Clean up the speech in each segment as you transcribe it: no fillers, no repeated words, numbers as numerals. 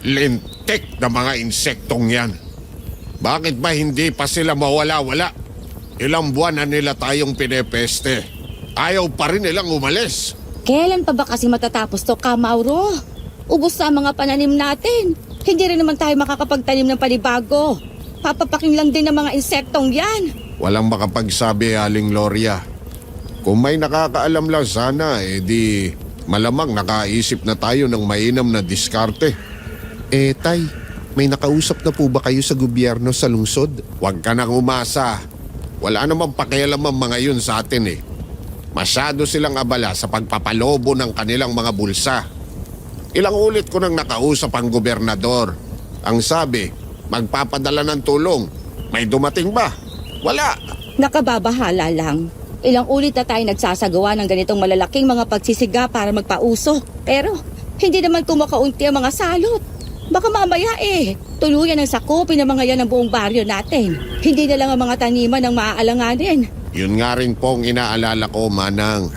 Lintik na mga insektong yan. Bakit ba hindi pa sila mawala-wala? Ilang buwan na nila tayong pinepeste. Ayaw pa rin nilang umalis. Kailan pa ba kasi matatapos to, Mauro? Ubos na ang mga pananim natin. Hindi rin naman tayo makakapagtanim ng panibago. Papapaking lang din ng mga insektong yan. Walang makapagsabi, Aling Gloria. Kung may nakakaalam lang sana, di malamang nakaisip na tayo ng mainam na diskarte. Tay, may nakausap na po ba kayo sa gobyerno sa lungsod? Huwag ka nang umasa. Wala namang pakialam ang mga yun sa atin eh. Masyado silang abala sa pagpapalobo ng kanilang mga bulsa. Ilang ulit ko nang nakausap ang gobernador. Ang sabi, magpapadala ng tulong. May dumating ba? Wala. Nakababahala lang. Ilang ulit na tayo nagsasagawa ng ganitong malalaking mga pagsisiga para magpauso. Pero hindi naman kumakaunti ang mga salot. Baka mamaya tuluyan ang sakupin ng mga yan ng buong baryo natin. Hindi na lang ang mga taniman ang maaalanganin. Yun nga rin pong inaalala ko, Manang.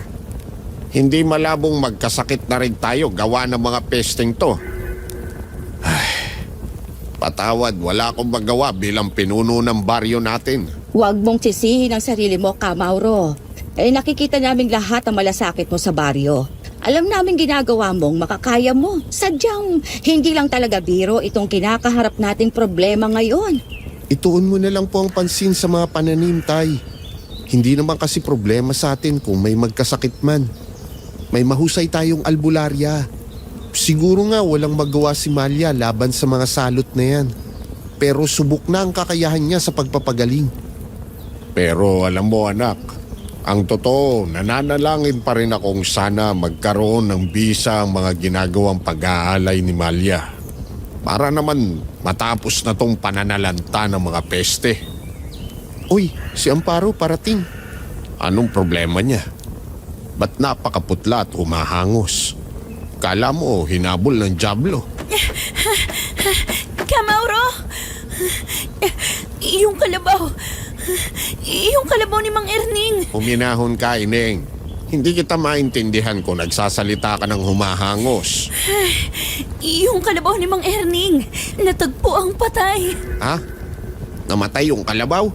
Hindi malabong magkasakit na rin tayo gawa ng mga pesting to. Ay, patawad, wala akong magawa bilang pinuno ng baryo natin. Huwag mong sisihin ang sarili mo, Mauro. Nakikita naming lahat ang malasakit mo sa baryo. Alam namin ginagawa mong makakaya mo. Sadyang hindi lang talaga biro itong kinakaharap nating problema ngayon. Ituon mo na lang po ang pansin sa mga pananim, Tay. Hindi naman kasi problema sa atin kung may magkasakit man. May mahusay tayong albularya. Siguro nga walang magawa si Malia laban sa mga salot na yan. Pero subok na ang kakayahan niya sa pagpapagaling. Pero alam mo, anak, ang totoo, nananalangin pa rin akong sana magkaroon ng bisa ang mga ginagawang pag-aalay ni Malia. Para naman matapos na tong pananalanta ng mga peste. Uy, si Amparo parating. Anong problema niya? Ba't napakaputla at humahangos? Kala mo hinabol ng dyablo. Mauro! Yung kalabaw! Yung kalabaw ni Mang Erning! Huminahon ka, Ineng. Hindi kita maintindihan kung nagsasalita ka ng humahangos. Yung kalabaw ni Mang Erning! Natagpo ang patay! Ha? Namatay yung kalabaw?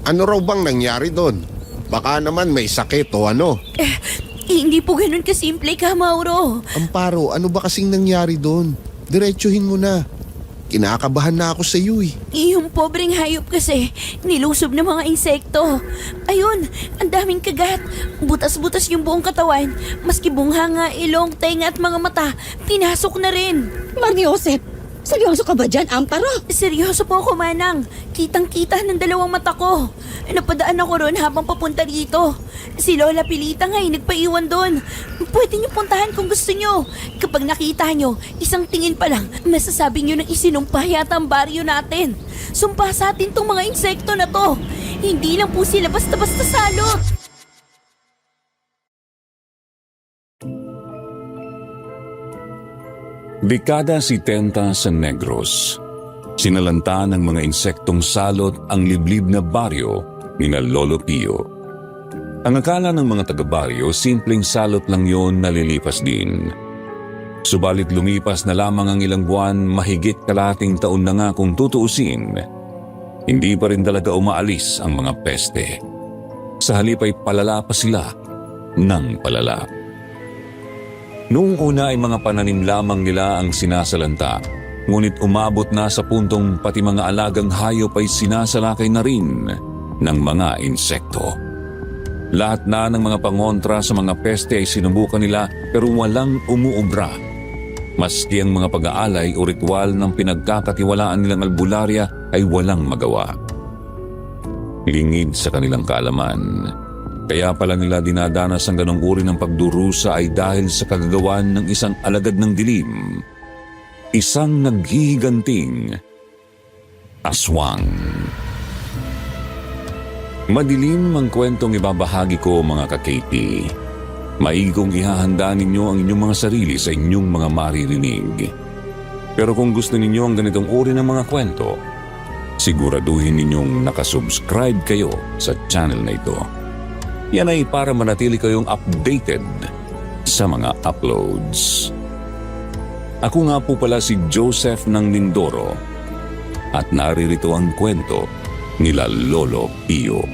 Ano raw bang nangyari doon? Baka naman may sakit o ano? Hindi po ganun kasimple, Mauro. Amparo, ano ba kasing nangyari doon? Diretsuhin mo na. Kinakabahan na ako sa iyo eh. Yung pobreng hayop kasi, nilusob ng mga insekto. Ayun, ang daming kagat. Butas-butas yung buong katawan. Maski bunghanga, ilong, tenga at mga mata, pinasok na rin. Mariosep, seryoso ka ba dyan, Amparo? Seryoso po ako, Manang. Kitang-kita ng dalawang mata ko. Napadaan ako ron habang papunta dito. Si Lola Pilita nga nagpaiwan doon. Pwede niyo puntahan kung gusto niyo. Kapag nakita niyo, isang tingin pa lang, masasabi niyo na isinumpa yata ang baryo natin. Sumpa sa atin tong mga insekto na to. Hindi lang po sila basta-basta salot. Dekada 70 sa Negros. Sinalanta ng mga insektong salot ang liblib na baryo ni na Lolo Pio. Ang akala ng mga taga-baryo, simpleng salot lang yon na lilipas din. Subalit lumipas na lamang ang ilang buwan, mahigit kalahating taon na nga kung tutuusin. Hindi pa rin talaga umaalis ang mga peste. Sa halip ay palala pa sila ng palala. Noong una ay mga pananim lamang nila ang sinasalanta, ngunit umabot na sa puntong pati mga alagang hayop ay sinasalakay na rin ng mga insekto. Lahat na ng mga pangontra sa mga peste ay sinubukan nila pero walang umuubra. Maski ang mga pag-aalay o ritual ng pinagkakatiwalaan nilang albularya ay walang magawa. Lingid sa kanilang kaalaman. Kaya pala nila dinadanas ang ganong uri ng pagdurusa ay dahil sa kagagawan ng isang alagad ng dilim. Isang naghihiganting aswang. Madilim ang kwentong ibabahagi ko, mga ka-KP. Maigi kong ihahanda ninyo ang inyong mga sarili sa inyong mga maririnig. Pero kung gusto ninyo ang ganitong uri ng mga kwento, siguraduhin ninyong nakasubscribe kayo sa channel na ito. Yan ay para manatili kayong updated sa mga uploads. Ako nga po pala si Joseph ng Mindoro at naririto ang kwento nila Lolo Pio.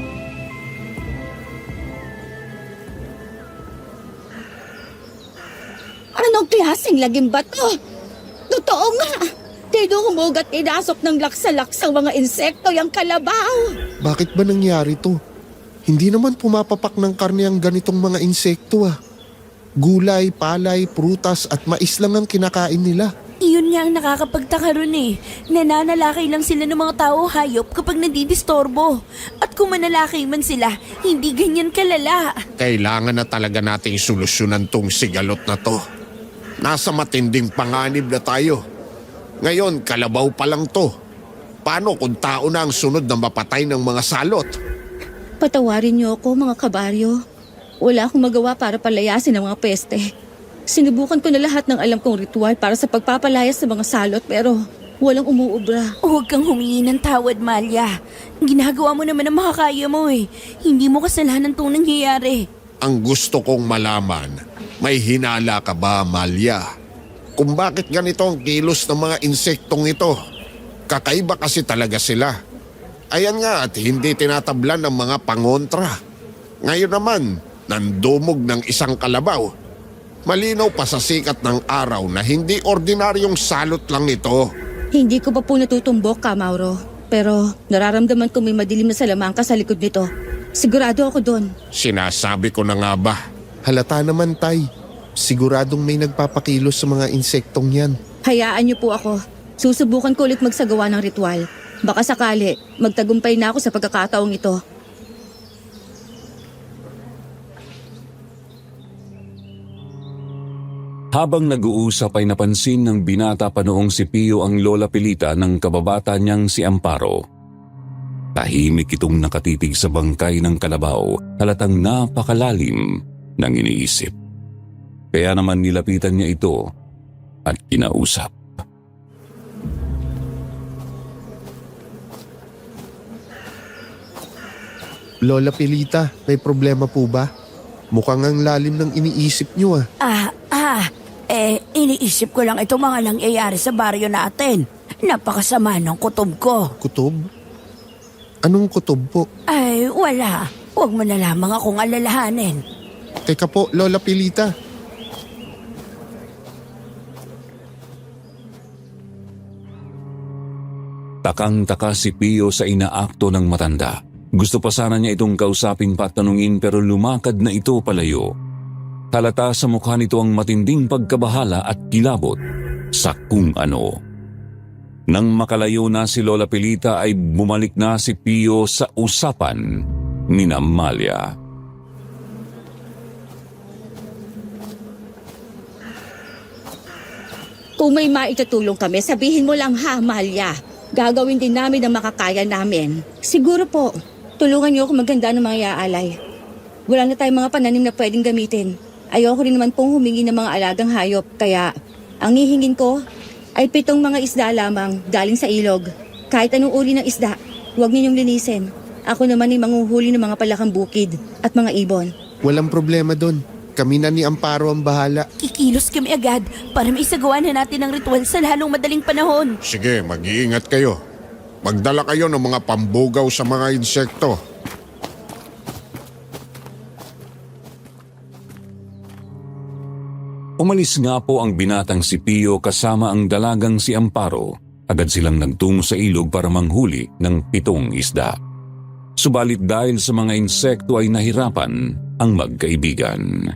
Anong klaseng lagim ba to? Totoo nga! Tinumog at inasok ng laksa-laksang mga insekto yung kalabaw. Bakit ba nangyari to? Hindi naman pumapapak ng karne ang ganitong mga insekto ah. Gulay, palay, prutas at mais lang ang kinakain nila. Iyon nga ang nakakapagtaka ron eh. Nananalakay lang sila ng mga tao hayop kapag nadidistorbo. At kung manalakay man sila, hindi ganyan kalala. Kailangan na talaga nating solusyonan tong sigalot na to. Nasa matinding panganib na tayo. Ngayon, kalabaw pa lang to. Paano kung tao na ang sunod na mapatay ng mga salot? Patawarin niyo ako, mga kabaryo. Wala akong magawa para palayasin ang mga peste. Sinubukan ko na lahat ng alam kong ritual para sa pagpapalayas sa mga salot pero walang umuubra. Huwag kang humingi ng tawad, Malia. Ginagawa mo naman ang makakaya mo eh. Hindi mo kasalanan itong nangyayari. Ang gusto kong malaman, may hinala ka ba, Malia? Kung bakit ganito ang kilos ng mga insektong ito? Kakaiba kasi talaga sila. Ayan nga at hindi tinatablan ng mga pangontra. Ngayon naman, nandumog ng isang kalabaw. Malinaw pa sa sikat ng araw na hindi ordinaryong salot lang ito. Hindi ko pa po natutumbok ka, Mauro. Pero nararamdaman ko may madilim na salamangka sa likod nito. Sigurado ako doon. Sinasabi ko na nga ba? Halata naman, Tay. Siguradong may nagpapakilos sa mga insektong yan. Hayaan niyo po ako. Susubukan ko ulit magsagawa ng ritual. Baka sakali, magtagumpay na ako sa pagkakataong ito. Habang nag-uusap ay napansin ng binata pa noong si Pio ang lola Pilita ng kababata niyang si Amparo. Tahimik itong nakatitig sa bangkay ng kalabaw, halatang napakalalim ng iniisip. Kaya naman nilapitan niya ito at kinausap. Lola Pilita, may problema po ba? Mukhang ang lalim ng iniisip niyo ah. Iniisip ko lang itong mga nangyayari sa baryo natin. Napakasama ng kutob ko. Kutob? Anong kutob po? Ay, wala. Huwag mo na lamang akong alalahanin. Teka po, Lola Pilita. Takang-taka si Pio sa inaakto ng matanda. Gusto pa sana niya itong kausapin pa at tanungin pero lumakad na ito palayo. Halata sa mukha nito ang matinding pagkabahala at kilabot sa kung ano. Nang makalayo na si Lola Pilita ay bumalik na si Pio sa usapan ni Amalia. Kung may maitutulong kami, sabihin mo lang ha, Amalia. Gagawin din namin ang makakaya namin. Siguro po, tulungan niyo ako maghanda ng mga iaalay. Wala na tayong mga pananim na pwedeng gamitin. Ayoko rin naman pong humingi ng mga alagang hayop, kaya ang hihingin ko ay 7 mga isda lamang galing sa ilog. Kahit anong uri ng isda, huwag ninyong linisin. Ako naman ay manghuhuli ng mga palakang bukid at mga ibon. Walang problema doon. Kami na ni Amparo ang bahala. Kikilos kami agad para maisagawa na natin ang ritual sa lalong madaling panahon. Sige, mag-iingat kayo. Magdala kayo ng mga pambugaw sa mga insekto. Umalis nga po ang binatang si Pio kasama ang dalagang si Amparo. Agad silang nagtungo sa ilog para manghuli ng 7 isda. Subalit dahil sa mga insekto ay nahirapan ang magkaibigan.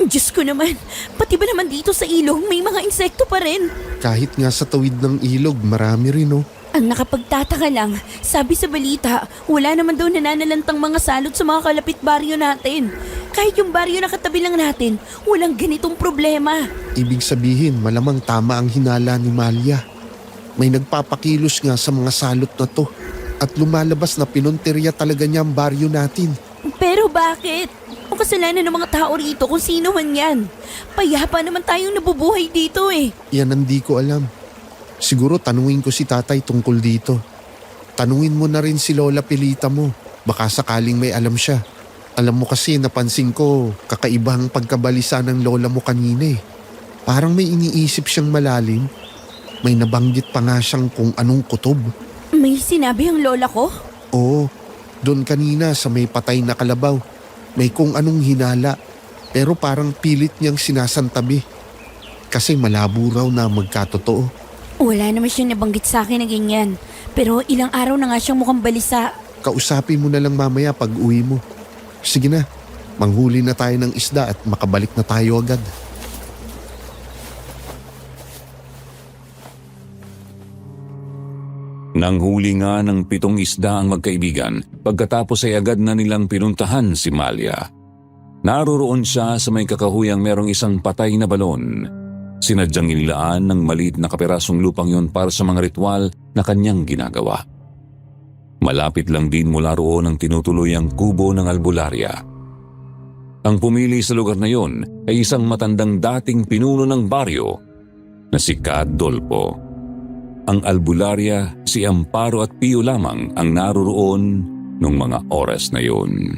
Diyos ko naman, pati ba naman dito sa ilog may mga insekto pa rin? Kahit nga sa tawid ng ilog, marami rin oh. Ang nakapagtataka lang, sabi sa balita, wala naman daw nananalantang mga salot sa mga kalapit baryo natin. Kahit yung baryo na katabi lang natin, walang ganitong problema. Ibig sabihin, malamang tama ang hinala ni Malia. May nagpapakilos nga sa mga salot na to. At lumalabas na pinunteriya talaga niya ang baryo natin. Pero bakit? Ang kasalanan ng mga tao rito kung sino man yan. Payapa naman tayong nabubuhay dito eh. Yan ang di ko alam. Siguro tanungin ko si tatay tungkol dito. Tanungin mo na rin si Lola Pilita mo. Baka sakaling may alam siya. Alam mo kasi napansin ko kakaibang pagkabalisa ng lola mo kanina eh. Parang may iniisip siyang malalim. May nabanggit pa nga siyang kung anong kutob. May sinabi ang lola ko? Oo, doon kanina sa may patay na kalabaw. May kung anong hinala. Pero parang pilit niyang sinasantabi. Kasi malabo raw na magkatotoo. Wala naman siyang nabanggit sa akin na ganyan. Pero ilang araw na nga siyang mukhang balisa. Kausapin mo na lang mamaya pag uwi mo. Sige na, manghuli na tayo ng isda at makabalik na tayo agad. Nanghuli nga ng 7 isda ang magkaibigan pagkatapos ay agad na nilang pinuntahan si Malia. Naroroon siya sa may kakahuyang merong isang patay na balon. Sinadyang inilaan ng maliit na kapirasong lupang yon para sa mga ritual na kanyang ginagawa. Malapit lang din mula roon ang tinutuluyang kubo ng albularya. Ang pumili sa lugar na yon ay isang matandang dating pinuno ng baryo na si Kadolpo. Ang albularya, si Amparo at Pio lamang ang naroroon nung mga oras na yon.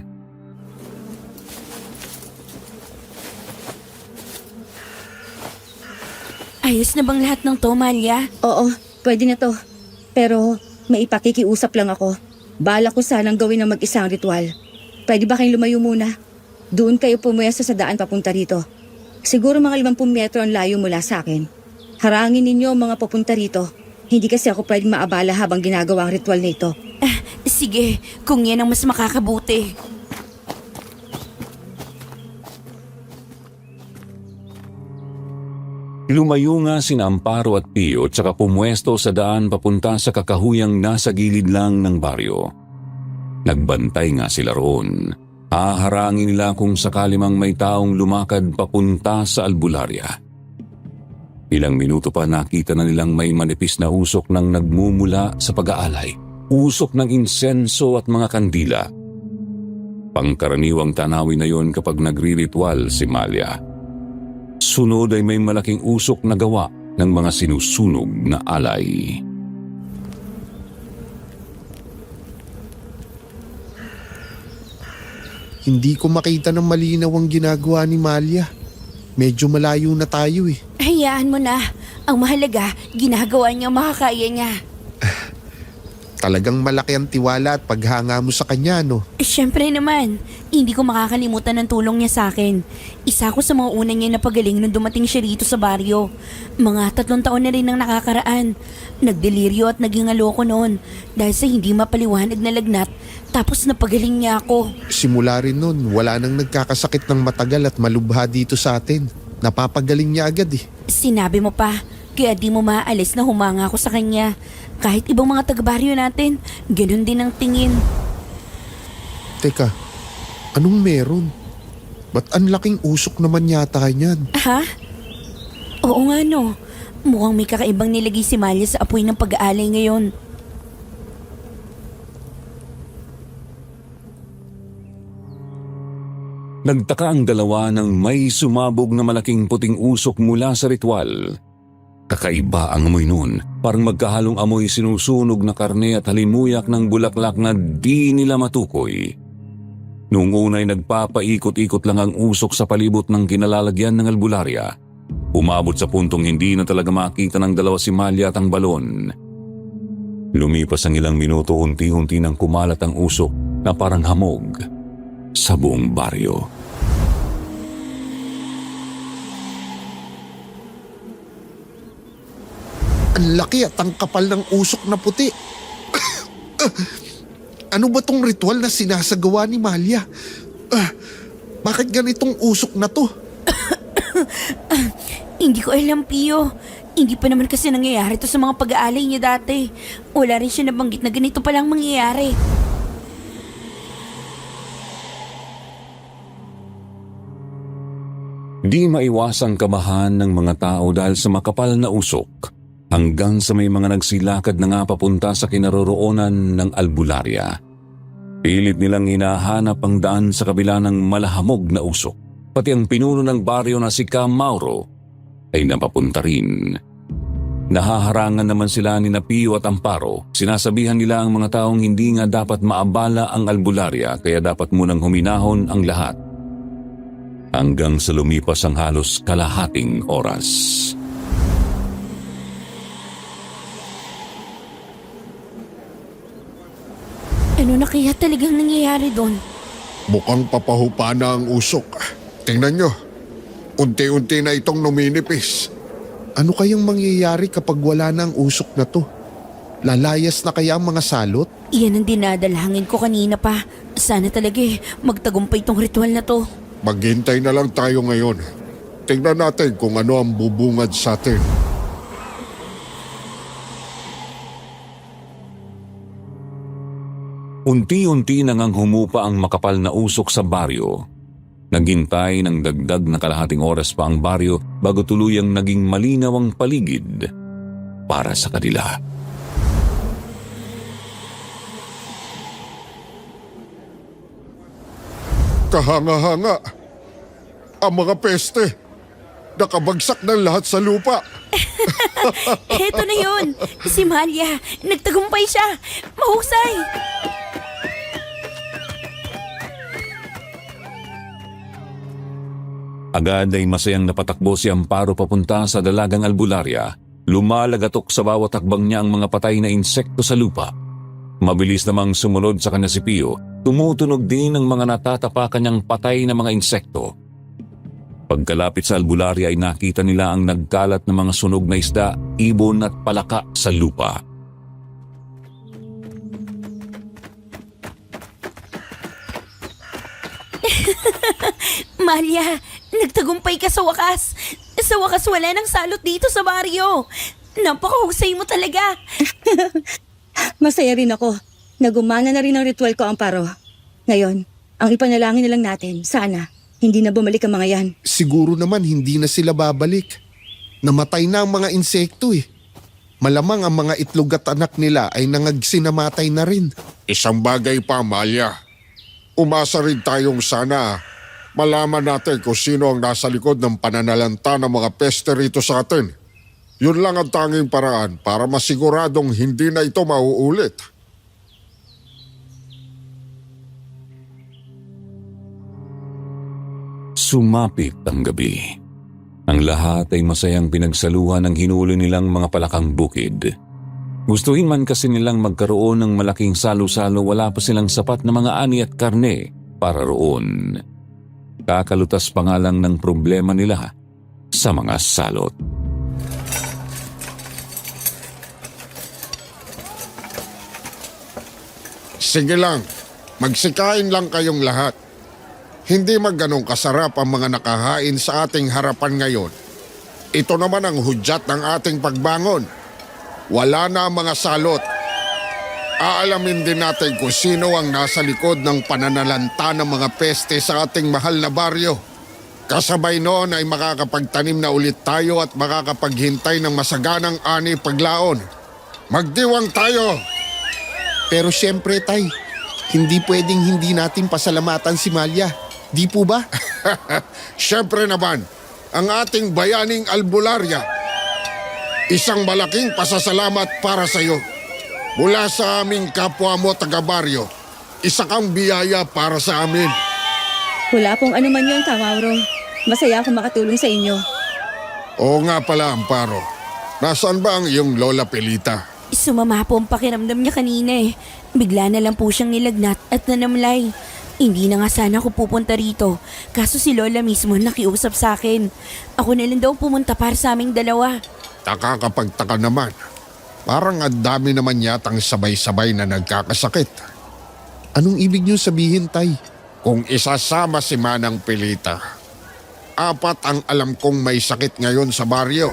Ayos na bang lahat ng to, Malia? Oo, pwede na to. Pero may ipakikiusap lang ako. Bala ko sanang gawin ng mag-isa ang ritual. Pwede ba kayong lumayo muna? Doon kayo pumuwesto sa daan papunta rito. Siguro mga 50 metro ang layo mula sa akin. Harangin ninyo ang mga papunta rito. Hindi kasi ako pwedeng maabala habang ginagawa ang ritual na ito. Sige, kung yan ang mas makakabuti. Lumayo nga sina Amparo at Pio at saka pumwesto sa daan papunta sa kakahuyang nasa gilid lang ng baryo. Nagbantay nga sila roon. Haharangin nila kung sakali mang may taong lumakad papunta sa albularya. Ilang minuto pa nakita na nilang may manipis na usok ng nagmumula sa pag-aalay. Usok ng insenso at mga kandila. Pangkaraniwang tanawin na yon kapag nagri-ritual si Malia. Sunod ay may malaking usok na gawa ng mga sinusunog na alay. Hindi ko makita ng malinaw ang ginagawa ni Malia. Medyo malayo na tayo eh. Hayaan mo na. Ang mahalaga, ginagawa niya ang makakaya niya. Talagang malaki ang tiwala at paghanga mo sa kanya, no? Siyempre naman, hindi ko makakalimutan ng tulong niya sa akin. Isa ko sa mga una niya napagaling nung dumating siya rito sa baryo. Mga 3 taon na rin ang nakakaraan. Nagdeliryo at naging aloko noon dahil sa hindi mapaliwanag na lagnat. Tapos napagaling niya ako. Simula rin nun, wala nang nagkakasakit ng matagal at malubha dito sa atin. Napapagaling niya agad eh. Sinabi mo pa, kaya di mo maalis na humanga ako sa kanya. Kahit ibang mga taga-baryo natin, ganun din ang tingin. Teka, anong meron? Ba't ang laking usok naman yata niyan? Ha? Oo nga no. Mukhang may kakaibang nilagay si Malia sa apoy ng pag-aalay ngayon. Nagtaka ang dalawa nang may sumabog na malaking puting usok mula sa ritual. Kakaiba ang amoy nun, parang magkahalong amoy sinusunog na karne at halimuyak ng bulaklak na di nila matukoy. Noong una'y nagpapaikot-ikot lang ang usok sa palibot ng kinalalagyan ng albularya. Umabot sa puntong hindi na talaga makita ng dalawa si Malia at ang balon. Lumipas ang ilang minuto, unti-unti nang kumalat ang usok na parang hamog sa buong baryo. Ang laki at ang kapal ng usok na puti. Ano ba tong ritual na sinasagawa ni Malia? Bakit ganitong usok na to? Hindi ko alam, Pio. Hindi pa naman kasi nangyayari to sa mga pag-aalay niya dati. Wala rin siya nabanggit na ganito palang mangyayari. Di maiwasang kabahan ng mga tao dahil sa makapal na usok, hanggang sa may mga nagsilakad na nga papunta sa kinaroroonan ng albularya. Pilit nilang hinahanap ang daan sa kabila ng malahamog na usok. Pati ang pinuno ng baryo na si Ka Mauro ay napapunta rin. Nahaharangan naman sila ni Pio at Amparo. Sinasabihan nila ang mga taong hindi nga dapat maabala ang albularya kaya dapat munang huminahon ang lahat. Hanggang sa lumipas ang halos kalahating oras. Ano na kaya talagang nangyayari doon? Mukhang papahupa na ang usok. Tingnan nyo, unti-unti na itong numinipis. Ano kayang mangyayari kapag wala na ang usok na to? Lalayas na kaya ang mga salot? Iyan ang dinadalangin ko kanina pa. Sana talaga magtagumpay tong ritual na to. Maghintay na lang tayo ngayon. Tingnan natin kung ano ang bubungad sa atin. Unti-unti nang humupa ang makapal na usok sa baryo. Naghintay ng dagdag na kalahating oras pa ang baryo bago tuluyang naging malinaw ang paligid para sa kanila. Kahanga-hanga. Ang mga peste. Nakabagsak ng lahat sa lupa. Heto na yun! Si Malia! Nagtagumpay siya! Mahusay! Agad ay masayang napatakbo si Amparo papunta sa dalagang albularya. Lumalagatok sa bawat hakbang niya ang mga patay na insekto sa lupa. Mabilis namang sumunod sa kanya si Pio. Tumutunog din ang mga natatapakan niyang patay na mga insekto. Pagkalapit sa albularya ay nakita nila ang nagkalat na mga sunog na isda, ibon at palaka sa lupa. Malia! Nagtagumpay ka sa wakas! Sa wakas wala nang salot dito sa baryo! Napakahusay mo talaga! Masaya rin ako. Nagumana na rin ang ritual ko, Amparo. Ngayon, ang ipanalangin na lang natin, sana, hindi na bumalik ang mga yan. Siguro naman hindi na sila babalik. Namatay na ang mga insekto eh. Malamang ang mga itlog at anak nila ay nangagsinamatay na rin. Isang bagay pa, Amalia. Umasa rin tayong sana malaman natin kung sino ang nasa likod ng pananalanta ng mga peste rito sa atin. Yun lang ang tanging paraan para masiguradong hindi na ito mauulit. Sumapit ang gabi. Ang lahat ay masayang pinagsaluhan ng hinuli nilang mga palakang bukid. Gustuhin man kasi nilang magkaroon ng malaking salo-salo, wala pa silang sapat na mga ani at karne para roon. Kakalutas pa nga lang ng problema nila sa mga salot. Sige lang, magsikain lang kayong lahat. Hindi magganong kasarap ang mga nakahain sa ating harapan ngayon. Ito naman ang hudyat ng ating pagbangon. Wala na ang mga salot. Aalamin din natin kung sino ang nasa likod ng pananalanta ng mga peste sa ating mahal na baryo. Kasabay noon ay makakapagtanim na ulit tayo at makakapaghintay ng masaganang ani paglaon. Magdiwang tayo! Pero syempre, Tay, hindi pwedeng hindi natin pasalamatan si Malia. Di po ba? Siyempre naman, ang ating bayaning albularya. Isang malaking pasasalamat para sa iyo. Mula sa aming kapwa mo taga-baryo, isa kang biyaya para sa amin. Wala pong anuman yun, Kamauro. Masaya akong makatulong sa inyo. Oo nga pala, Amparo. Nasaan ba ang iyong Lola Pilita? Sumama po ang pakiramdam niya kanina eh. Bigla na lang po siyang nilagnat at nanamlay. Hindi na nga sana ako pupunta rito. Kaso si Lola mismo nakiusap sa akin. Ako na lang daw pumunta para sa aming dalawa. Nakakapagtaka naman. Parang ang dami naman yatang sabay-sabay na nagkakasakit. Anong ibig niyo sabihin, Tay? Kung isasama si Manang Pilita, 4 ang alam kong may sakit ngayon sa baryo.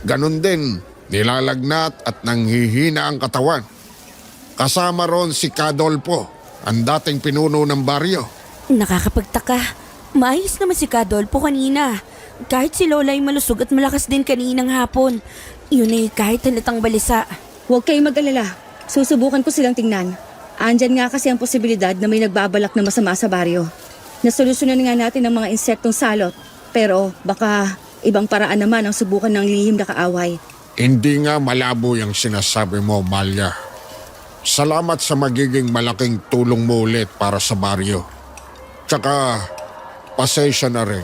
Ganon din, nilalagnat at nanghihina ang katawan. Kasama ron si Cadolfo, ang dating pinuno ng baryo. Nakakapagtaka. Maayos naman si Cadolfo kanina. Kahit si Lola ay malusog at malakas din kaninang hapon. Yun ay kahit halatang balisa. Huwag kayong mag-alala. Susubukan ko silang tingnan. Andyan nga kasi ang posibilidad na may nagbabalak na masama sa baryo. Nasolusyonan nga natin ang mga insektong salot. Pero baka ibang paraan naman ang subukan ng lihim na kaaway. Hindi nga malabo yung sinasabi mo, Malia. Salamat sa magiging malaking tulong mo ulit para sa baryo. Tsaka, pasensya na rin.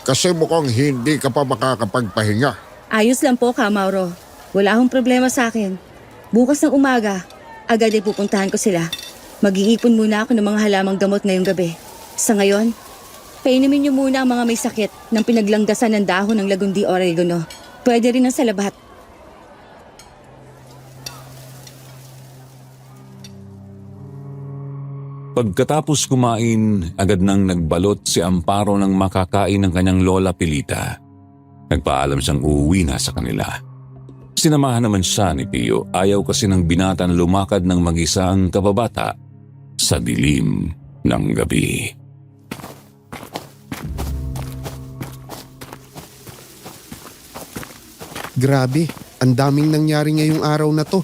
Kasi mukhang hindi ka pa makakapagpahinga. Ayos lang po, Ka Mauro. Wala akong problema sa akin. Bukas ng umaga, agad ay pupuntahan ko sila. Mag-iipon muna ako ng mga halamang gamot ngayong gabi. Sa ngayon, painumin niyo muna ang mga may sakit ng pinaglanggasan ng dahon ng lagundi oregano. Pwede rin ang salabat. Pagkatapos kumain, agad nang nagbalot si Amparo ng makakain ng kanyang lola Pilita. Nagpaalam siyang uuwi na sa kanila. Sinamahan naman siya ni Pio. Ayaw kasi ng binata na lumakad ng mag-isa ang kababata sa dilim ng gabi. Grabe, ang daming nangyari ngayong araw na to.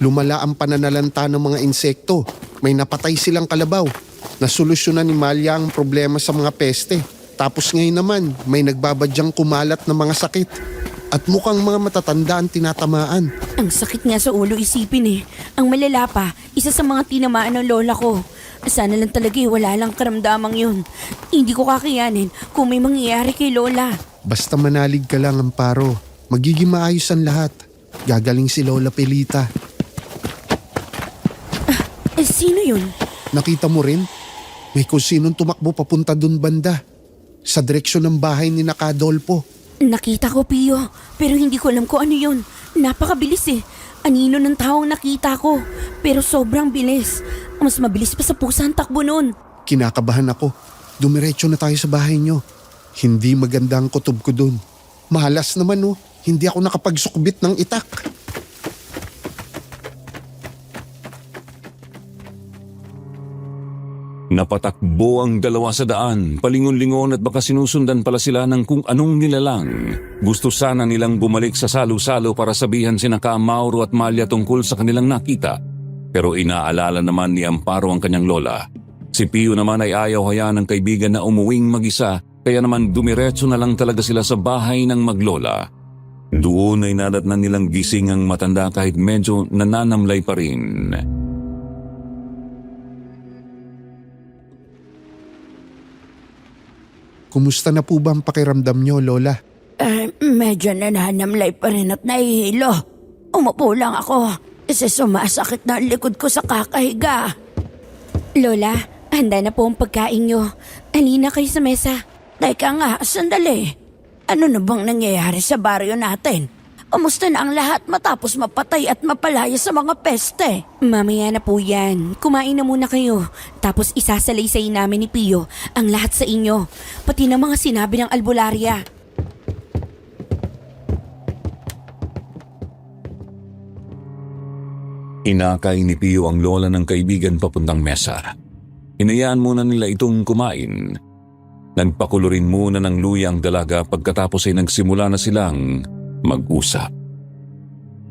Lumala ang pananalanta ng mga insekto. May napatay silang kalabaw. Nasolusyonan ni Malia ang problema sa mga peste. Tapos ngayon naman, may nagbabadyang kumalat na mga sakit. At mukhang mga matatanda ang tinatamaan. Ang sakit nga sa ulo isipin eh. Ang malala pa, isa sa mga tinamaan ng lola ko. Sana lang talaga wala lang karamdamang yun. Hindi ko kakayanin kung may mangyayari kay lola. Basta manalig ka lang, Amparo. Magiging maayos ang lahat. Gagaling si Lola Pilita. Sino yun? Nakita mo rin? May kung sinong tumakbo papunta dun banda. Sa direksyon ng bahay ni Nakadolpo. Nakita ko, Pio. Pero hindi ko alam kung ano yun. Napakabilis eh. Anino ng taong nakita ko. Pero sobrang bilis. Mas mabilis pa sa pusa ang takbo nun. Kinakabahan ako. Dumiretso na tayo sa bahay nyo. Hindi maganda ang kutob ko dun. Mahalas naman oh. Hindi ako nakapagsukbit ng itak. Napatakbo ang dalawa sa daan, palingon-lingon at baka sinusundan pala sila ng kung anong nilalang. Gusto sana nilang bumalik sa salo-salo para sabihan sina Ka Mauro at Malia tungkol sa kanilang nakita. Pero inaalala naman ni Amparo ang kanyang lola. Si Pio naman ay ayaw hayaan ng kaibigan na umuwing mag-isa, kaya naman dumiretso na lang talaga sila sa bahay ng maglola. Doon ay nadatnan nilang gising ang matanda kahit medyo nananamlay pa rin. Kumusta na po ba ang pakiramdam nyo, Lola? Medyo nananamlay pa rin at nahihilo. Umupo lang ako kasi sumasakit na ang likod ko sa kakahiga. Lola, handa na po ang pagkain nyo. Halina kayo sa mesa. Teka nga, sandali. Ano na bang nangyayari sa baryo natin? Kamusta na ang lahat matapos mapatay at mapalaya sa mga peste? Mamaya na po yan. Kumain na muna kayo. Tapos isasalaysay namin ni Pio ang lahat sa inyo. Pati na mga sinabi ng albularya. Inakay ni Pio ang lola ng kaibigan papuntang mesa. Hinayaan muna nila itong kumain. Nagpakulo rin muna ng luya ang dalaga pagkatapos ay nagsimula na silang mag-usap.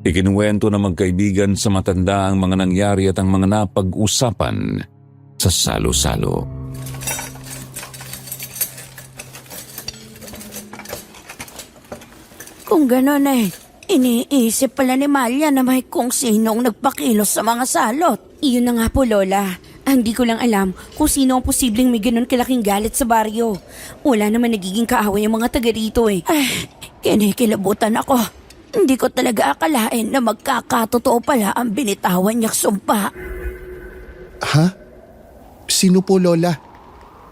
Ikinuwento ng magkaibigan sa matanda ang mga nangyari at ang mga napag-usapan sa salo-salo. Kung gano'n iniisip pala ni Malia na may kung sinong nagpakilos sa mga salot. Iyon na nga po, Lola. Hindi ko lang alam kung sino ang posibleng may ganun kalaking galit sa baryo. Wala naman nagiging kaaway ang mga taga rito eh. Kinikilabutan ako. Hindi ko talaga akalain na magkakatotoo pala ang binitawan niyang sumpa. Ha? Sino po, Lola?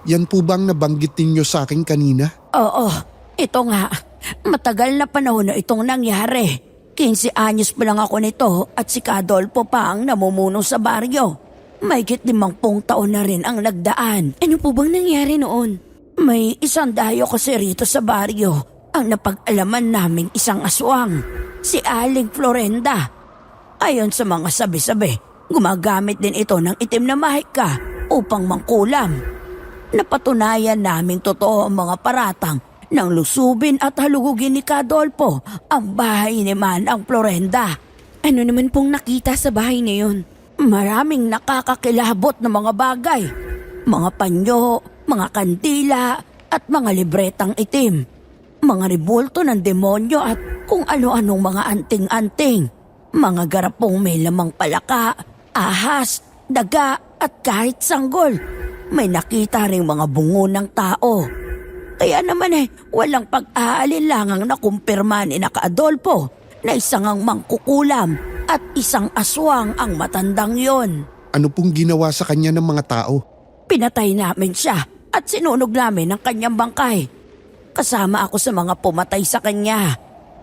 Yan po bang nabanggit ninyo sa akin kanina? Oo, ito nga. Matagal na panahon na itong nangyari. 15 anyos pa lang ako nito at si Kadolpo pa ang namumuno sa baryo. Mahigit 50 taon na rin ang nagdaan. Ano po bang nangyari noon? May isang dayo kasi rito sa baryo ang napag-alaman naming isang aswang. Si Aling Florenda. Ayon sa mga sabi-sabi, gumagamit din ito ng itim na mahika upang mangkulam. Napatunayan naming totoo ang mga paratang nang lusubin at halugugin ni Kadolpo ang bahay ni Manang Florenda. Ano naman pong nakita sa bahay niyon? Maraming nakakakilabot na mga bagay. Mga panyo, mga kandila at mga libretang itim. mga rebulto ng demonyo at kung ano-anong mga anting-anting. Mga garapong may lamang palaka, ahas, daga at kahit sanggol. May nakita ring mga bungo ng tao. Kaya naman walang pag-aalinlangang nakumpirma ni Adolfo na isang ang mangkukulam at isang aswang ang matandang yon. Ano pong ginawa sa kanya ng mga tao? Pinatay namin siya at sinunog namin ang kanyang bangkay. Kasama ako sa mga pumatay sa kanya.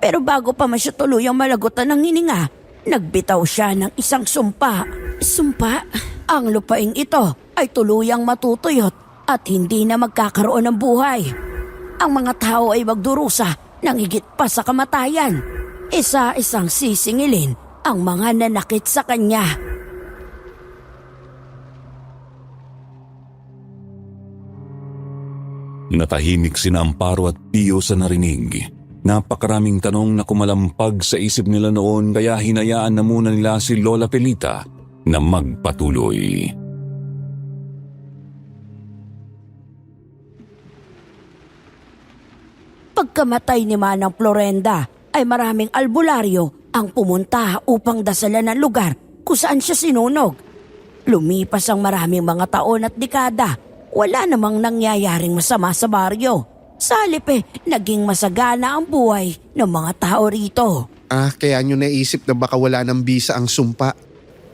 Pero bago pa man siya tuluyang malagutan ng hininga, nagbitaw siya ng isang sumpa. Sumpa? Ang lupaing ito ay tuluyang matutuyot at hindi na magkakaroon ng buhay. Ang mga tao ay magdurusa ng higit pa sa kamatayan. Isa-isang sisingilin ang mga nanakit sa kanya. Natahimik sina Amparo at Pio sa narinig. Napakaraming tanong na kumalampag sa isip nila noon kaya hinayaan na muna nila si Lola Pelita na magpatuloy. Pagkamatay ni Manang Florenda ay maraming albularyo ang pumunta upang dasalan ng lugar kung saan siya sinunog. Lumipas ang maraming mga taon at dekada, wala namang nangyayaring masama sa baryo. Sa halip naging masagana ang buhay ng mga tao rito. Kaya nyo naisip na baka wala ng bisa ang sumpa.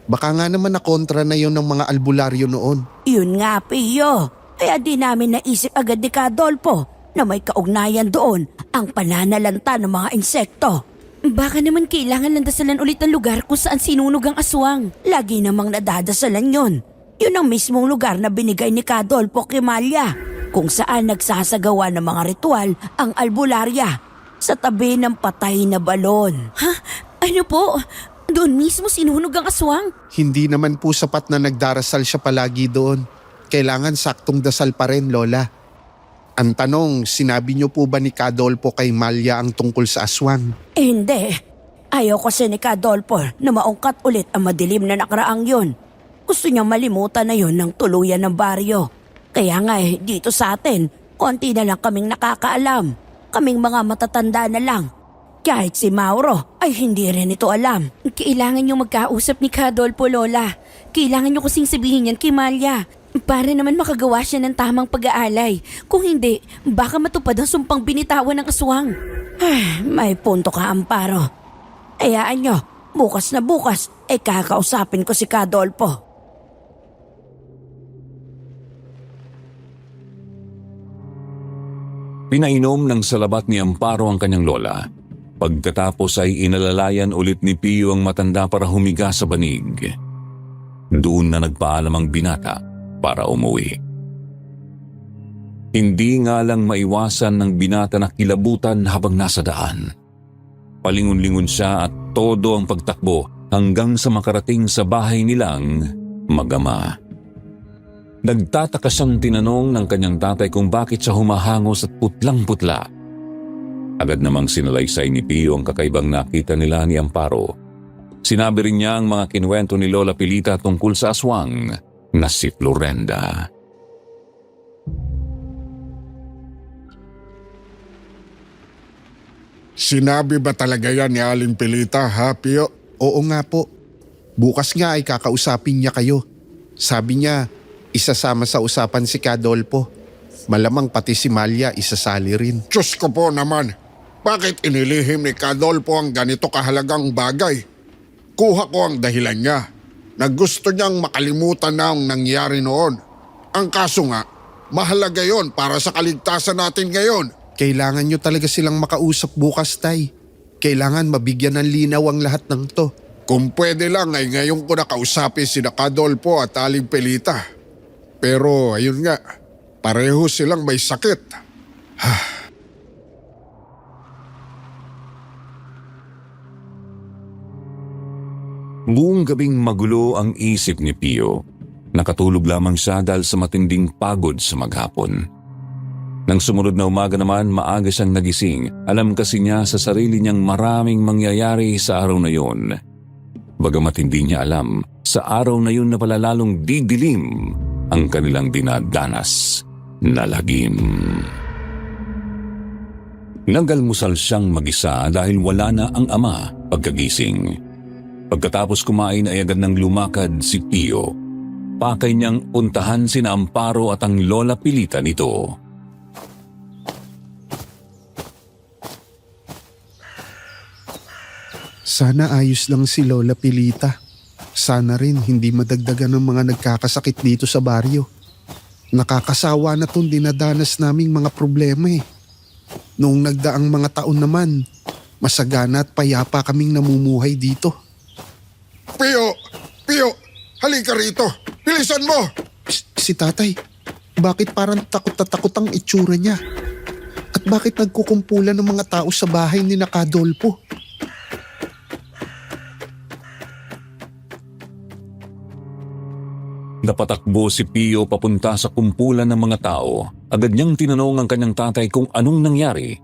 Baka nga naman nakontra na yon ng mga albularyo noon. Yun nga, Pio. Kaya di namin naisip agad ni Adolfo na may kaugnayan doon ang pananalanta ng mga insekto. Baka naman kailangan landasalan ulit ang lugar kung saan sinunog ang aswang. Lagi namang nadadasalan yon. Yun ang mismong lugar na binigay ni Adolfo kay Malia, kung saan nagsasagawa ng mga ritual ang albularya sa tabi ng patay na balon. Ha? Ano po? Doon mismo sinunog ang aswang? Hindi naman po sapat na nagdarasal siya palagi doon. Kailangan saktong dasal pa rin, Lola. Ang tanong, sinabi niyo po ba ni Adolfo kay Malia ang tungkol sa aswang? Hindi. Ayaw kasi ni Adolfo na maungkat ulit ang madilim na nakaraang yun. Gusto niyang malimutan na yun ng tuluyan ng baryo. Kaya nga dito sa atin, konti na lang kaming nakakaalam. Kaming mga matatanda na lang. Kahit si Mauro ay hindi rin ito alam. Kailangan niyong magkausap ni Adolfo, Lola. Kailangan niyo kasing sabihin yan kay Malia. Para naman makagawa siya ng tamang pag-aalay. Kung hindi, baka matupad ang sumpang binitawan ng aswang. May punto ka, Amparo. Hayaan niyo, bukas na bukas, kakausapin ko si Adolfo. Pinainom ng salabat ni Amparo ang kanyang lola. Pagkatapos ay inalalayan ulit ni Pio ang matanda para humiga sa banig. Doon na nagpaalam ang binata para umuwi. Hindi nga lang maiwasan ng binata na kilabutan habang nasa daan. Palingon-lingon siya at todo ang pagtakbo hanggang sa makarating sa bahay nilang mag-ama. Nagtataka siyang tinanong ng kanyang tatay kung bakit siya humahangos at putlang-putla. Agad namang sinalaysay ni Pio ang kakaibang nakita nila ni Amparo. Sinabi rin niya ang mga kinuwento ni Lola Pelita tungkol sa aswang na si Florenda. Sinabi ba talaga yan ni Aling Pelita, ha, Pio? Oo nga po. Bukas nga ay kakausapin niya kayo. Sabi niya, isasama sa usapan si Adolfo. Malamang pati si Malia isasali rin. Diyos ko po naman, bakit inilihim ni Adolfo ang ganito kahalagang bagay? Kuha ko ang dahilan niya na gusto niyang makalimutan na ang nangyari noon. Ang kaso nga, mahalaga yon para sa kaligtasan natin ngayon. Kailangan nyo talaga silang makausap bukas, Tay. Kailangan mabigyan ng linaw ang lahat ng to. Kung pwede lang ay ngayon ko nakausapin si Adolfo at Aling Pelita. Pero ayun nga, pareho silang may sakit. Buong gabing magulo ang isip ni Pio. Nakatulog lamang siya dahil sa matinding pagod sa maghapon. Nang sumunod na umaga naman, maaga siyang nagising. Alam kasi niya sa sarili niyang maraming mangyayari sa araw na yun. Bagamat hindi niya alam, sa araw na yun na palalalong didilim ang kanilang dinadanas na lagim. Nagalmusal siyang mag-isa dahil wala na ang ama pagkagising. Pagkatapos kumain ay agad nang lumakad si Pio. Pakay niyang puntahan sina Amparo at ang Lola Pilita nito. Sana ayos lang si Lola Pilita. Sana rin hindi madagdagan ng mga nagkakasakit dito sa baryo. Nakakasawa na tong dinadanas naming mga problema eh. Noong nagdaang mga taon naman, masagana at payapa kaming namumuhay dito. Pio! Pio! Halika rito! Bilisan mo! Si tatay, bakit parang takot na takot ang itsura niya? At bakit nagkukumpulan ng mga tao sa bahay ni Nakadolpo? Napatakbo si Pio papunta sa kumpulan ng mga tao. Agad niyang tinanong ang kanyang tatay kung anong nangyari.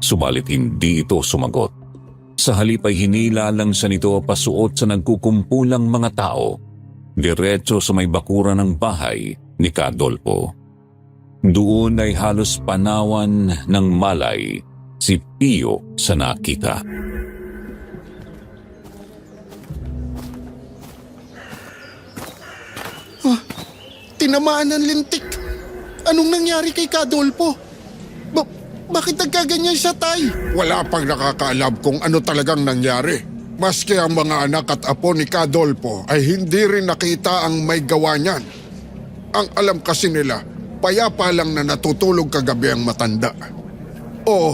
Subalit hindi ito sumagot. Sa halip ay hinila lang siya nito pasuot sa nagkukumpulang mga tao. Diretso sa may bakuran ng bahay ni Kadolpo. Doon ay halos panawan ng malay si Pio sa nakita. Tinamaan ng lintik. Anong nangyari kay Kadolpo? Bakit nagkaganyan siya, tay? Wala pang nakakaalam kung ano talagang nangyari. Maski ang mga anak at apo ni Kadolpo ay hindi rin nakita ang may gawa niyan. Ang alam kasi nila, payapa lang na natutulog kagabi ang matanda. Oo,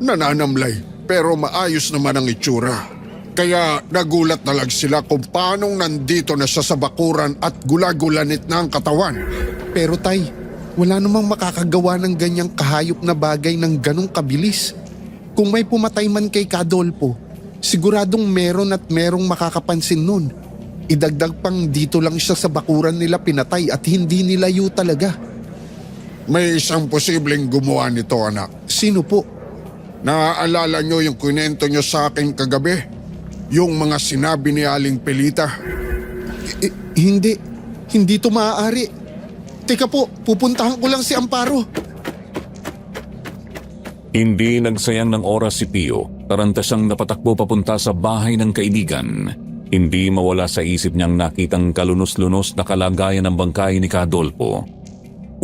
nananamlay, pero maayos naman ang itsura. Kaya nagulat na lang sila kung paanong nandito na siya sa bakuran at gulagulanit na ang katawan. Pero tay, wala namang makakagawa ng ganyang kahayop na bagay ng ganong kabilis. Kung may pumatay man kay Kadolpo, siguradong meron at merong makakapansin nun. Idagdag pang dito lang siya sa bakuran nila pinatay at hindi nilayo talaga. May isang posibleng gumawa nito, anak. Sino po? Naaalala niyo yung kwento niyo sa akin kagabi? Yung mga sinabi ni Aling Pilita? Hindi to maaari. Teka po, pupuntahan ko lang si Amparo. Hindi nagsayang ng oras si Pio. Taranta siyang napatakbo papunta sa bahay ng kaibigan. Hindi mawala sa isip niyang nakitang kalunos-lunos na kalagayan ng bangkay ni Kadolpo.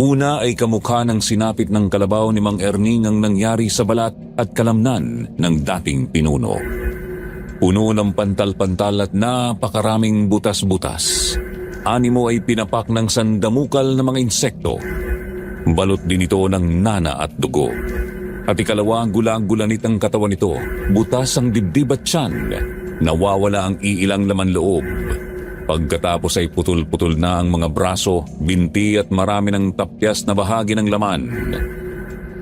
Una ay kamukha ng sinapit ng kalabaw ni Mang Erning ang nangyari sa balat at kalamnan ng dating pinuno. Puno ng pantal-pantal at napakaraming butas-butas. Animo ay pinapak ng sandamukal na mga insekto. Balot din ito ng nana at dugo. At ikalawa, gulang-gulanit ang katawan nito. Butas ang dibdib at tiyan. Nawawala ang iilang laman loob. Pagkatapos ay putol-putol na ang mga braso, binti at marami ng tapyas na bahagi ng laman.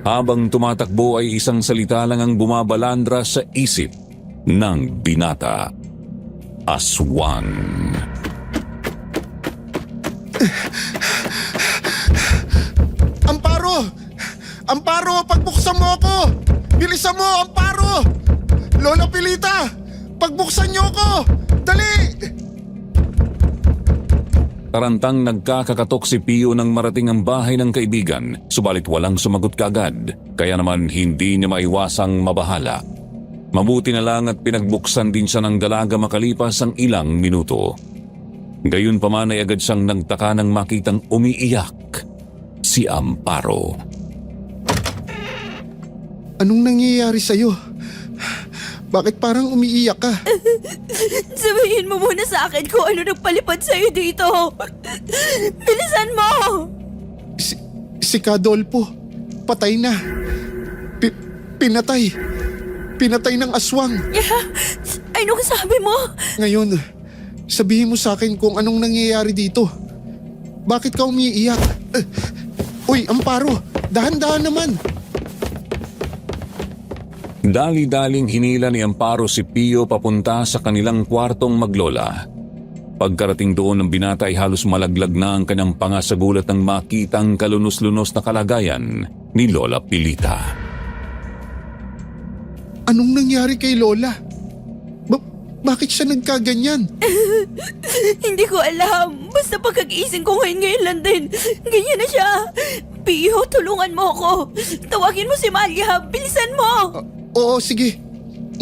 Habang tumatakbo ay isang salita lang ang bumabalandra sa isip ng binata. Aswang. Amparo! Amparo, pagbuksan mo ako! Bilisan mo, Amparo! Lola Pilita! Pagbuksan niyo ako! Dali! Tarantang nagkakakatok si Pio nang marating ang bahay ng kaibigan, subalit walang sumagot kaagad, kaya naman hindi niya maiwasang mabahala. Mabuti na lang at pinagbuksan din siya ng dalaga makalipas ang ilang minuto. Gayunpaman ay agad siyang nagtaka nang makitang umiiyak si Amparo. Anong nangyayari sa'yo? Bakit parang umiiyak ka? Sabihin mo muna sa akin kung ano nagpalipad sa'yo dito. Bilisan mo! Si Kadolpo, patay na. Pinatay. Pinatay ng aswang. Anong sabi mo? Ngayon, sabihin mo sa akin kung anong nangyayari dito. Bakit ka umiiyak? Uy, Amparo, dahan-dahan naman. Dali-daling hinila ni Amparo si Pio papunta sa kanilang kwartong maglola. Pagkarating doon ng binata ay halos malaglag na ang kanyang panga sa gulat ng makitang kalunos-lunos na kalagayan ni Lola Pilita. Anong nangyari kay Lola? Bakit siya nagkaganyan? Hindi ko alam. Basta pagkagising ko ngayon lang din. Ganyan na siya. Pio, tulungan mo ako. Tawagin mo si Malia. Bilisan mo. Oo, sige.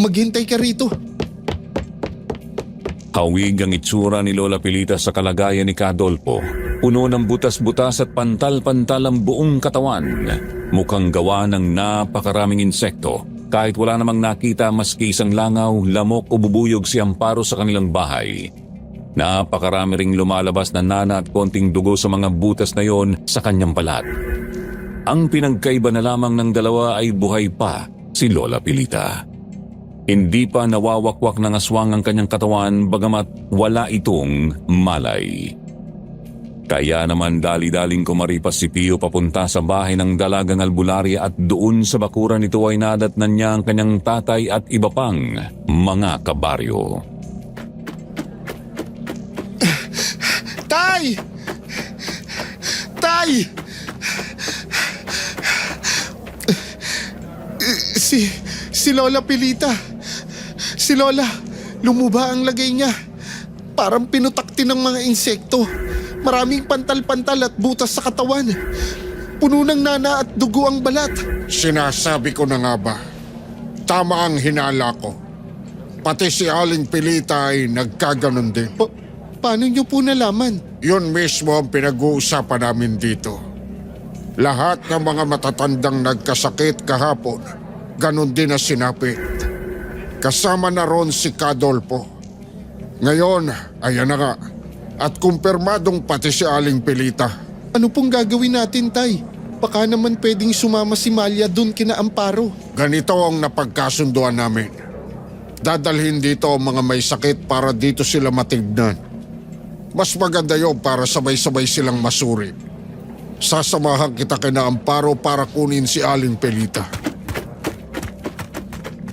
Maghintay ka rito. Hawig ang itsura ni Lola Pilita sa kalagayan ni Kadolpo. Puno ng butas-butas at pantal-pantal ang buong katawan. Mukhang gawa ng napakaraming insekto. Kahit wala namang nakita maski isang langaw, lamok o bubuyog si Amparo sa kanilang bahay. Napakarami ring lumalabas na nana at konting dugo sa mga butas na yon sa kanyang balat. Ang pinagkaiba na lamang ng dalawa ay buhay pa si Lola Pilita. Hindi pa nawawakwak ng aswang ang kanyang katawan bagamat wala itong malay. Kaya naman dali-daling kumaripas si Pio papunta sa bahay ng dalagang albularya at doon sa bakuran nito ay nadatnan niya ang kanyang tatay at iba pang mga kabaryo. Tay! Tay! Si Lola Pilita. Si Lola, lumuba ang lagay niya. Parang pinutakti ng mga insekto. Maraming pantal-pantal at butas sa katawan. Puno ng nana at dugo ang balat. Sinasabi ko na nga ba, tama ang hinala ko. Pati si Aling Pilita ay nagkaganon din. Paano niyo po nalaman? Yun mismo ang pinag-uusapan namin dito. Lahat ng mga matatandang nagkasakit kahapon, ganon din na sinapit. Kasama na ron si Kadolpo. Ngayon, ayan na nga. At kumpirmadong pati si Aling Pilita. Ano pong gagawin natin, Tay? Baka naman pwedeng sumama si Malia dun kina Amparo. Ganito ang napagkasunduan namin. Dadalhin dito ang mga may sakit para dito sila matignan. Mas maganda yun para sabay-sabay silang masuri. Sasamahan kita kina Amparo para kunin si Aling Pilita.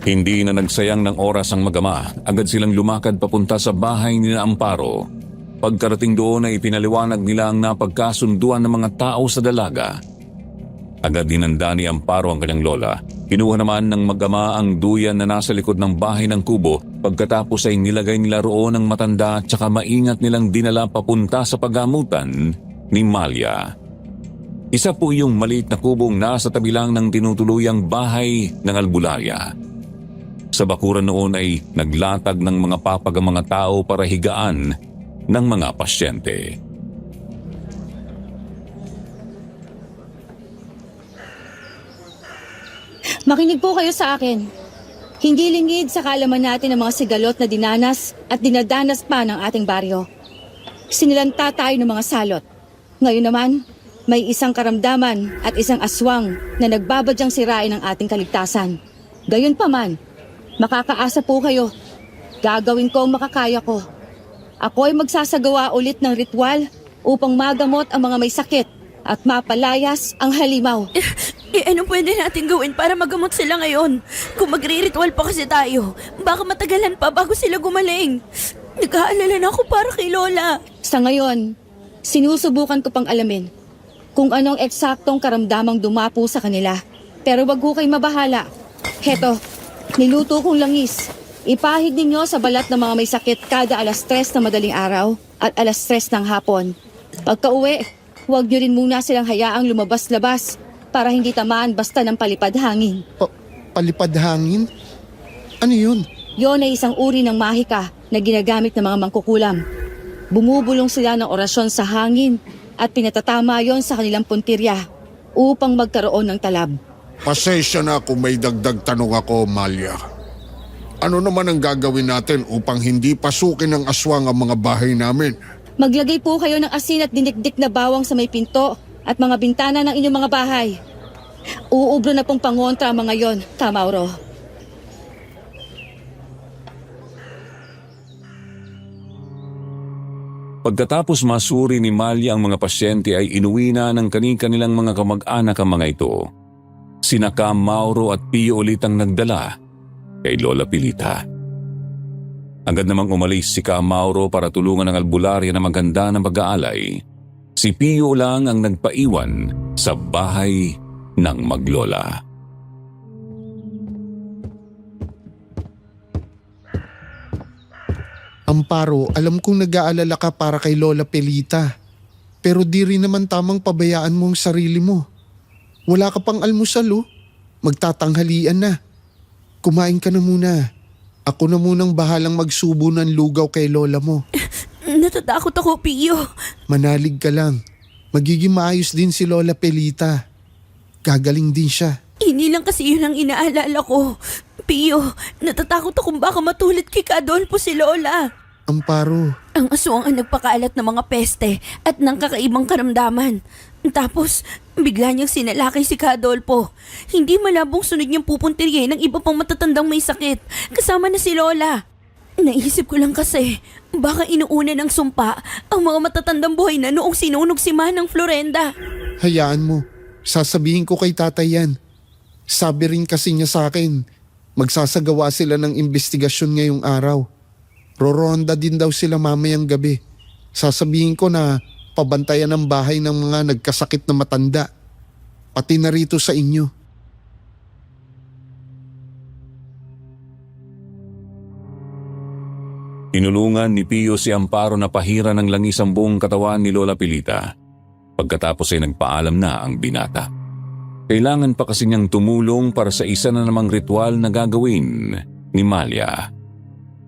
Hindi na nagsayang ng oras ang mag-ama. Agad silang lumakad papunta sa bahay ni Amparo. Pagkarating doon ay ipinaliwanag nila ang napagkasunduan ng mga tao sa dalaga. Agad dinanda ni Amparo ang kanyang lola. Kinuha naman ng mag-ama ang duyan na nasa likod ng bahay ng kubo. Pagkatapos ay nilagay nila roon ang matanda at saka maingat nilang dinala papunta sa pagamutan ni Malia. Isa po yung maliit na kubong nasa tabi lang ng tinutuluyang bahay ng albularya. Sa bakuran noon ay naglatag ng mga papag ang mga tao para higaan ng mga pasyente. Makinig po kayo sa akin. Hindi lingid sa kaalaman natin ang mga sigalot na dinanas at dinadanas pa ng ating baryo. Sinilanta tayo ng mga salot. Ngayon naman, may isang karamdaman at isang aswang na nagbabadyang sirain ang ating kaligtasan. Gayunpaman, makakaasa po kayo. Gagawin ko ang makakaya ko. Ako ay magsasagawa ulit ng ritual upang magamot ang mga may sakit at mapalayas ang halimaw. Anong pwede natin gawin para magamot sila ngayon? Kung magre-ritual pa kasi tayo, baka matagalan pa bago sila gumaling. Nag-aalala na ako para kay Lola. Sa ngayon, sinusubukan ko pang alamin kung anong eksaktong karamdamang dumapo sa kanila. Pero wag ko kayo mabahala. Heto, niluto kong langis. Ipahid ninyo sa balat ng mga may sakit kada 3:00 na madaling araw at 3:00 ng hapon. Pagka-uwi, huwag nyo rin muna silang hayaang lumabas-labas para hindi tamaan basta ng palipad hangin. Palipad hangin? Ano yun? Yon ay isang uri ng mahika na ginagamit ng mga mangkukulam. Bumubulong sila ng orasyon sa hangin at pinatatama yon sa kanilang puntirya upang magkaroon ng talab. Pasensya na kung may dagdag tanong ako, Malia. Ano naman ang gagawin natin upang hindi pasukin ng aswang ang mga bahay namin? Maglagay po kayo ng asin at dinikdik na bawang sa may pinto at mga bintana ng inyong mga bahay. Uubro na pong pangontra ang mga yon, Kamauro. Pagkatapos masuri ni Malia ang mga pasyente ay inuwi na ng kanilang mga kamag-anak ang mga ito. Sina Mauro at Pio ulit ang nagdala kay Lola Pilita. Agad namang umalis si Mauro para tulungan ang albularya na maganda ng pag-aalay. Si Pio lang ang nagpaiwan sa bahay ng maglola. Amparo, alam kong nag-aalala ka para kay Lola Pelita. Pero di rin naman tamang pabayaan mo ang sarili mo. Wala ka pang almusal oh. Magtatanghalian na. Kumain ka na muna. Ako na munang bahalang magsubo ng lugaw kay Lola mo. Natatakot ako, Pio. Manalig ka lang. Magiging maayos din si Lola Pelita. Gagaling din siya. Hindi lang kasi yun ang inaalala ko. Pio, natatakot akong baka matulad kay Adolfo si Lola. Amparo, Ang aswang ang nagpakaalat ng mga peste at ng kakaibang karamdaman. Tapos, bigla niyang sinalakay si Adolfo. Hindi malabong sunod niyang pupuntirye ng iba pang matatandang may sakit, kasama na si Lola. Naisip ko lang kasi, baka inuuna ng sumpa ang mga matatandang buhay na noong sinunog si Manang Florenda. hayaan mo. Sasabihin ko kay tatay yan. Sabi rin kasi niya sa akin, magsasagawa sila ng investigasyon ngayong araw. Roronda din daw sila mamayang gabi. Sasabihin ko na pabantayan ang bahay ng mga nagkasakit na matanda. Pati na rito sa inyo. Inulungan ni Pio si Amparo na pahira ng langis ang buong katawan ni Lola Pilita. Pagkatapos ay nagpaalam na ang binata. Kailangan pa kasi niyang tumulong para sa isa na namang ritual na gagawin ni Malia.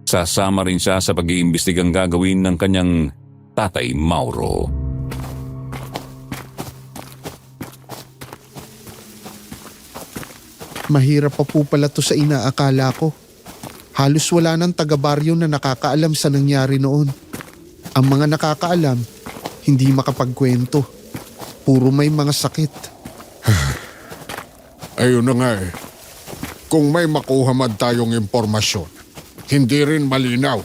Sasama rin siya sa pag-iimbestigang gagawin ng kanyang tatay Mauro. Mahirap pa po pala to sa inaakala ko. Halos wala ng taga-baryo na nakakaalam sa nangyari noon. Ang mga nakakaalam, hindi makapagkwento. Puro may mga sakit. Ayun na nga eh. Kung may makuha man tayong impormasyon, hindi rin malinaw.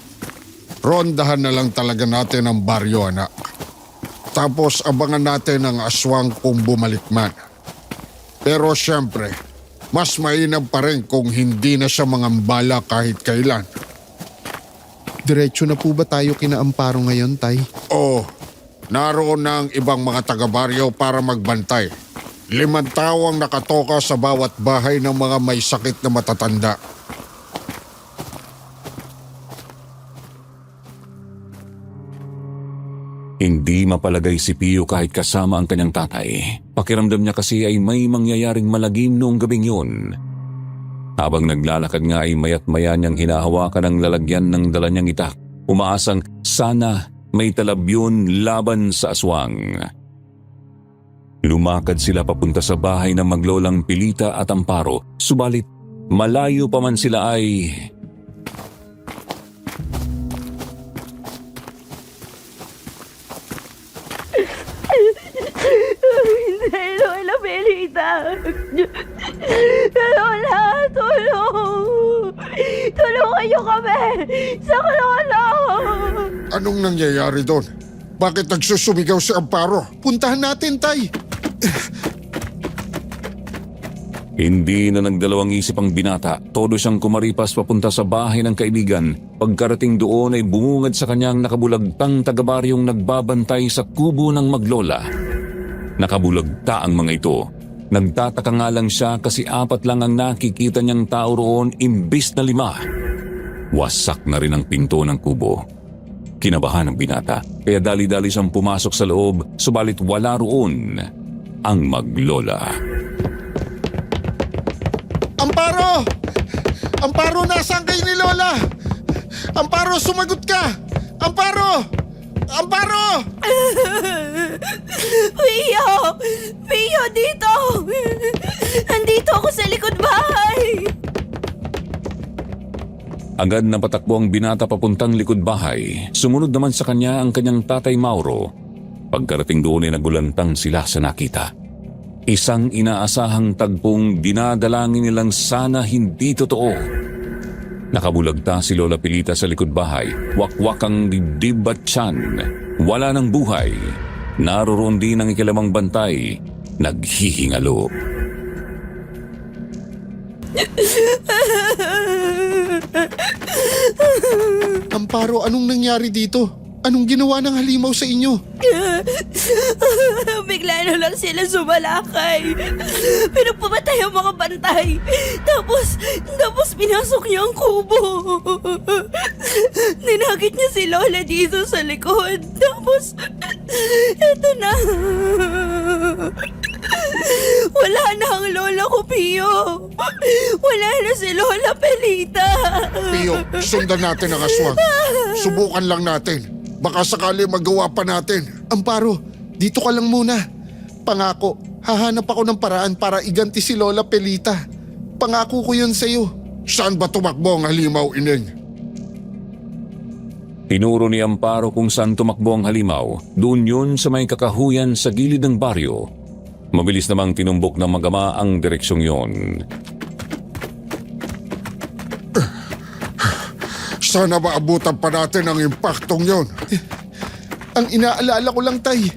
Rondahan na lang talaga natin ang baryo, anak. Tapos abangan natin ang aswang kung bumalik man. Pero siyempre, mas mainam pa rin kung hindi na siya mangambala kahit kailan. Diretso na po ba tayo kina Amparo ngayon, Tay? Oo, naroon na ang ibang mga taga-baryo para magbantay. 5 tao ang nakatoka sa bawat bahay ng mga may sakit na matatanda. Hindi mapalagay si Pio kahit kasama ang kanyang tatay. Pakiramdam niya kasi ay may mangyayaring malagim noong gabing yun. Habang naglalakad nga ay mayat maya niyang hinahawakan ang lalagyan ng dala niyang itak. Umaasang sana may talab yun laban sa aswang. Lumakad sila papunta sa bahay ng maglolang Pilita at Amparo. Subalit malayo pa man sila ay... Hindi, Lola Pelita. Lola, tulong. Tulungan niyo kami. Sa Lola. Anong nangyayari doon? Bakit nagsusumigaw si Amparo? Puntahan natin, Tay! Hindi na nagdalawang isip ang binata. Todo siyang kumaripas papunta sa bahay ng kaibigan. Pagkarating doon ay bumungad sa kanyang nakabulagtang taga-baryong nagbabantay sa kubo ng maglola. Nakabulagta ang mga ito. Nagtataka nga lang siya kasi 4 lang ang nakikita niyang tao roon imbis na 5. Wasak na rin ang pinto ng kubo. Kinabahan ang binata, kaya dali-dali siyang pumasok sa loob, subalit wala roon ang maglola. Amparo! Amparo, nasaan kayo ni Lola? Amparo, sumagot ka! Amparo! Amparo! Pio! Pio, dito! Andito ako sa likod bahay! Agad na patakbo ang binata papuntang likod bahay. Sumunod naman sa kanya ang kanyang tatay Mauro. Pagkarating doon ay nagulantang sila sa nakita. Isang inaasahang tagpong dinadalangin nilang sana hindi totoo. Nakabulagta si Lola Pilita sa likod bahay. Wakwak ang dibdib at tiyan. Wala ng buhay. Naroroon din ang ikilamang bantay. Naghihingalo. Amparo, anong nangyari dito? Anong ginawa ng halimaw sa inyo? Bigla na lang sila sumalakay. Pinagpamatay ang mga bantay. Tapos pinasok niya ang kubo. Ninagit niya si Lola dito sa likod. Tapos, eto na. Wala na ang lola ko, Pio. Wala na si Lola Pelita. Pio, sundan natin ang aswang. Subukan lang natin. Baka sakali magawa pa natin. Amparo, dito ka lang muna. Pangako, hahanap ako ng paraan para iganti si Lola Pelita. Pangako ko yun sa'yo. Saan ba tumakbo ang halimaw, Ineng? Tinuro ni Amparo kung saan tumakbo ang halimaw. Doon yun sa may kakahuyan sa gilid ng baryo. Mabilis namang tinumbok ng mag-ama ang direksyong yon. Sana maabutan pa natin ang impaktong yon. Ang inaalala ko lang, Tay.